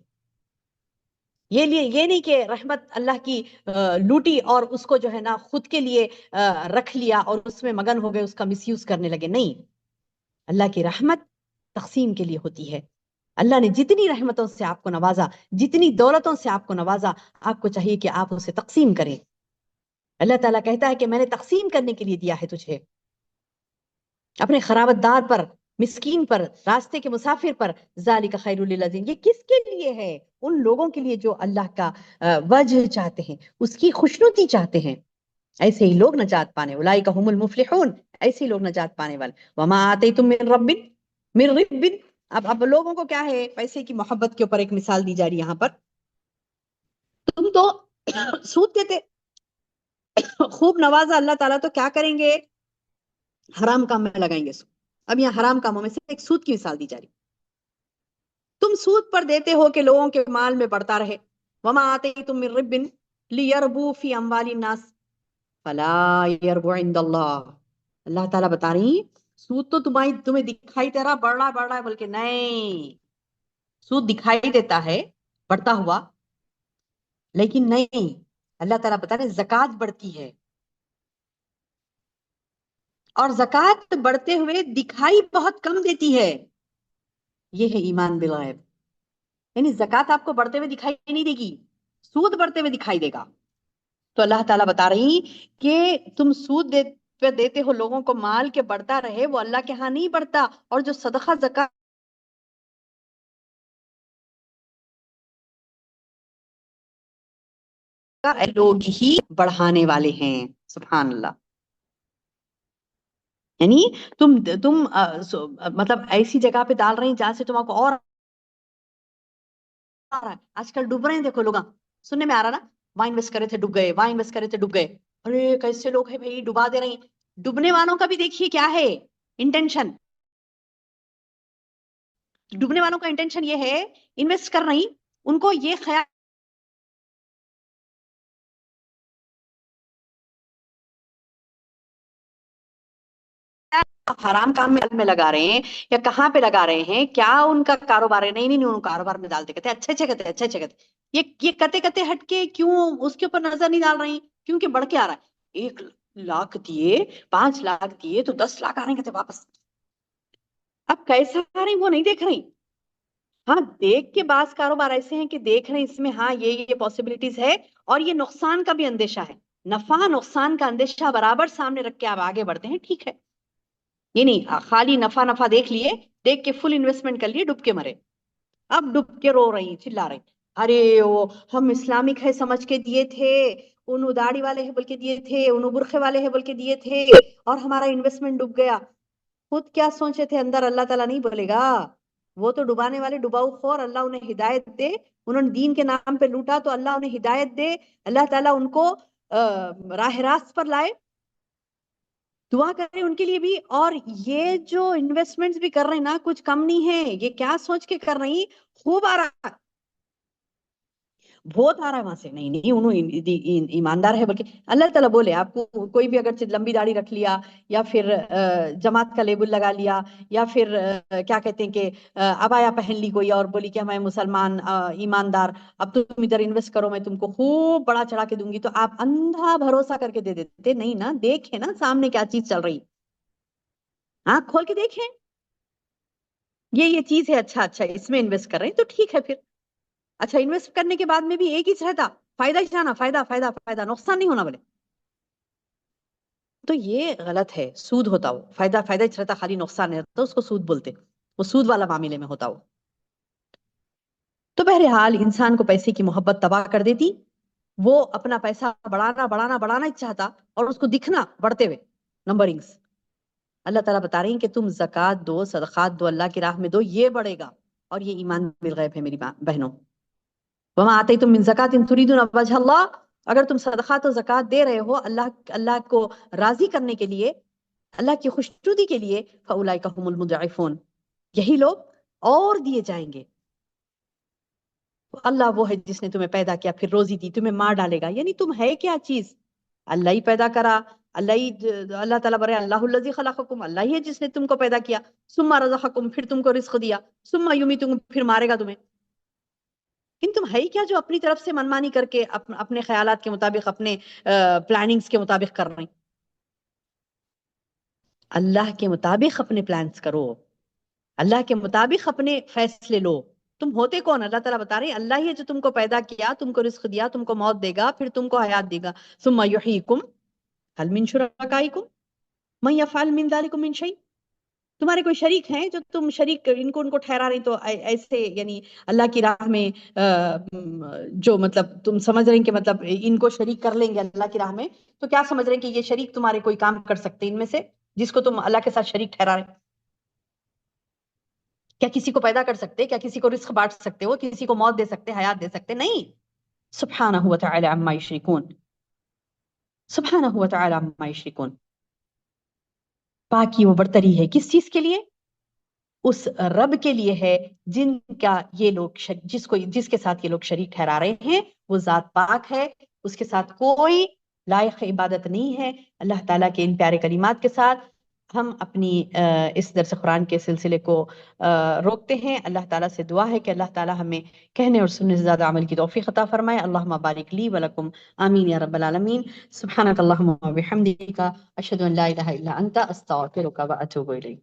یہ نہیں کہ رحمت اللہ کی لوٹی اور اس کو جو ہے نا خود کے لیے رکھ لیا اور اس میں مگن ہو گئے، اس کا مس یوز کرنے لگے، نہیں، اللہ کی رحمت تقسیم کے لیے ہوتی ہے۔ اللہ نے جتنی رحمتوں سے آپ کو نوازا، جتنی دولتوں سے آپ کو نوازا، آپ کو چاہیے کہ آپ اسے تقسیم کریں۔ اللہ تعالیٰ کہتا ہے کہ میں نے تقسیم کرنے کے لیے دیا ہے تجھے، اپنے خرابت دار پر، مسکین پر، راستے کے مسافر پر. ذالک خیر للذین، یہ کس کے لیے ہے؟ ان لوگوں کے لیے جو اللہ کا وجہ چاہتے ہیں، اس کی خوشنودی چاہتے ہیں. ایسے ہی لوگ نجات پانے، اولئک هم المفلحون، ایسے ہی لوگ نجات پانے والے. وما آتیتم من رب. اب لوگوں کو کیا ہے؟ پیسے کی محبت کے اوپر ایک مثال دی جا رہی ہے یہاں پر. تم تو سود دیتے، خوب نوازا اللہ تعالیٰ تو کیا کریں گے؟ حرام کام میں لگائیں گے سود. اب یہاں حرام کاموں میں سے ایک سود کی مثال دی جا رہی. تم سود پر دیتے ہو کہ لوگوں کے مال میں بڑھتا رہے. وما آتیتم من رب لیربو فی اموال الناس فلا یربو عند اللہ. اللہ تعالیٰ بتا رہی سود تو تمہیں دکھائی دے رہا بڑھ رہا ہے، بلکہ نہیں، سود دکھائی دیتا ہے بڑھتا ہوا، لیکن نہیں. اللہ تعالیٰ بتا رہے زکوٰۃ بڑھتی ہے، اور زکوٰۃ بڑھتے ہوئے دکھائی بہت کم دیتی ہے. یہ ہے ایمان بالغیب. یعنی زکوٰۃ آپ کو بڑھتے ہوئے دکھائی نہیں دے گی، سود بڑھتے ہوئے دکھائی دے گا. تو اللہ تعالیٰ بتا رہی کہ تم سود پہ دیتے ہو لوگوں کو مال کے بڑھتا رہے، وہ اللہ کے ہاں نہیں بڑھتا. اور جو صدقہ زکوٰۃ لوگ ہی بڑھانے والے ہیں. سبحان اللہ. یعنی تم مطلب ایسی جگہ پہ ڈال رہے ہیں جہاں سے تم کو اور آ رہا ہے. آج کل ڈوب رہے ہیں، دیکھو لوگ سننے میں آ رہا نا، وہاں انویسٹ کرے تھے ڈوب گئے، وہاں انویسٹ کرے تھے ڈوب گئے. ارے کیسے لوگ ہیں بھائی، ڈبا دے رہے ہیں. ڈوبنے والوں کا بھی دیکھیے کیا ہے انٹینشن. ڈوبنے والوں کا انٹینشن یہ ہے، انویسٹ کر رہی، ان کو یہ خیال حرام کام میں لگا رہے ہیں یا کہاں پہ لگا رہے ہیں، کیا ان کا کاروبار ہے. نہیں، ان کاروبار میں ڈالتے کہتے اچھے کہتے. یہ کتے ہٹ کے کیوں اس کے اوپر نظر نہیں ڈال رہی؟ کیونکہ بڑھ کے آ رہا ہے. 1 لاکھ دیے، 5 لاکھ دیے تو 10 لاکھ آ رہے ہیں کہتے واپس. اب کیسا آ رہے ہیں وہ نہیں دیکھ رہی. ہاں دیکھ کے بعض کاروبار ایسے ہیں کہ دیکھ رہے ہیں اس میں ہاں یہ پاسبلٹیز ہے، اور یہ نقصان کا بھی اندیشہ ہے. نفع نقصان کا اندیشہ برابر سامنے رکھ کے آپ آگے بڑھتے ہیں، ٹھیک ہے. یہ نہیں خالی نفع دیکھ لیے، دیکھ کے فل انویسٹمنٹ کر لیے، ڈوب کے مرے. اب ڈوب کے رو رہی، چلا رہی، ارے وہ ہم اسلامک ہے سمجھ کے دیے تھے، انہوں داڑھی والے ہیں بول کے دیے تھے، انہوں برخے والے ہیں بول کے دیے تھے، اور ہمارا انویسٹمنٹ ڈوب گیا. خود کیا سوچے تھے اندر، اللہ تعالیٰ نہیں بولے گا. وہ تو ڈبانے والے ڈباؤ خور، اللہ انہیں ہدایت دے. انہوں نے دین کے نام پہ لوٹا تو اللہ انہیں ہدایت دے، اللہ تعالیٰ ان کو راہ راست پر لائے. دعا کریں ان کے لیے بھی. اور یہ جو انویسٹمنٹس بھی کر رہے ہیں نا، کچھ کم نہیں ہے. یہ کیا سوچ کے کر رہی، خوب آ رہا، بہت آ رہا ہے وہاں سے. نہیں انہوں ایماندار ہے بلکہ اللہ تعالیٰ بولے آپ کو کوئی بھی اگر لمبی داڑھی رکھ لیا، یا پھر جماعت کا لیبل لگا لیا، یا پھر کیا کہتے ہیں کہ عبایا پہن لی کوئی اور بولی کہ میں مسلمان ایماندار، اب تم ادھر انویسٹ کرو میں تم کو خوب بڑا چڑھا کے دوں گی، تو آپ اندھا بھروسہ کر کے دے دیتے. نہیں نا، دیکھیں نا سامنے کیا چیز چل رہی، آنکھ کھول کے دیکھیں یہ چیز ہے، اچھا اس میں انویسٹ کر رہے ہیں تو ٹھیک ہے. پھر اچھا انویسٹ کرنے کے بعد میں بھی ایک ہی رہتا، فائدہ ہی جانا، فائدہ نقصان نہیں ہونا بولے، تو یہ غلط ہے. سود ہوتا وہ فائدہ ہی رہتا، خالی نقصان نہیں رہتا، اس کو سود بولتے. وہ سود والا معاملے میں ہوتا وہ. تو بہرحال انسان کو پیسے کی محبت تباہ کر دیتی. وہ اپنا پیسہ بڑھانا ہی چاہتا، اور اس کو دکھنا بڑھتے ہوئے نمبرنگز. اللہ تعالیٰ بتا رہی ہیں کہ تم زکوٰۃ دو، صدقات دو، اللہ کی راہ میں دو، یہ بڑھے گا. اور یہ ایمان بالغیب ہے میری بہنوں. وما آتیتم من زکاۃ تریدون وجہ اللہ، اگر تم صدقات و زکوٰۃ دے رہے ہو اللہ کو راضی کرنے کے لیے، اللہ کی خوشنودی کے لیے، فاولئک هم المضعفون، یہی لوگ اور دیے جائیں گے. اللہ وہ ہے جس نے تمہیں پیدا کیا، پھر روزی دی، تمہیں مار ڈالے گا. یعنی تم ہے کیا چیز؟ اللہ ہی پیدا کرا، اللہ تعالیٰ برے اللہ الذی خلقکم، اللہ ہی ہے جس نے تم کو پیدا کیا. ثم رزقکم، پھر تم کو رزق دیا. ثم یمیتکم، پھر مارے گا تمہیں. تم ہے ہی کیا جو اپنی طرف سے منمانی کر کے اپنے خیالات کے مطابق، اپنے پلاننگز کے مطابق کر رہے ہیں؟ اللہ کے مطابق اپنے پلانز کرو، اللہ کے مطابق اپنے فیصلے لو. تم ہوتے کون؟ اللہ تعالیٰ بتا رہے ہیں اللہ ہی ہے جو تم کو پیدا کیا، تم کو رزق دیا، تم کو موت دے گا، پھر تم کو حیات دے گا. ثم یحییکم هل من شرکائکم من یفعل من ذلکم من شیء. تمہارے کوئی شریک ہیں جو تم شریک ان کو ٹھہرا رہی، تو ایسے یعنی اللہ کی راہ میں جو مطلب تم سمجھ رہے ہیں کہ مطلب ان کو شریک کر لیں گے اللہ کی راہ میں، تو کیا سمجھ رہے ہیں کہ یہ شریک تمہارے کوئی کام کر سکتے ہیں ان میں سے جس کو تم اللہ کے ساتھ شریک ٹھہرا رہے؟ کیا کسی کو پیدا کر سکتے؟ کیا کسی کو رزق بانٹ سکتے ہو؟ کسی کو موت دے سکتے، حیات دے سکتے؟ نہیں. سبحانہ و تعالی عما یشرکون، سبحانہ و تعالی عما یشرکون. پاکی و برتری ہے کس چیز کے لیے؟ اس رب کے لیے ہے جن کا یہ لوگ جس کے ساتھ یہ لوگ شریک ٹھہرا رہے ہیں. وہ ذات پاک ہے، اس کے ساتھ کوئی لائق عبادت نہیں ہے. اللہ تعالیٰ کے ان پیارے کلمات کے ساتھ ہم اپنی اس درس قرآن کے سلسلے کو روکتے ہیں. اللہ تعالیٰ سے دعا ہے کہ اللہ تعالیٰ ہمیں کہنے اور سننے سے زیادہ عمل کی توفیق عطا فرمائے. اللہم بارک لی ولکم، آمین یا رب العالمین. سبحانک اللہم و بحمدک، اشہد ان لا الہ الا انت، استغفرک و اتوب الیک.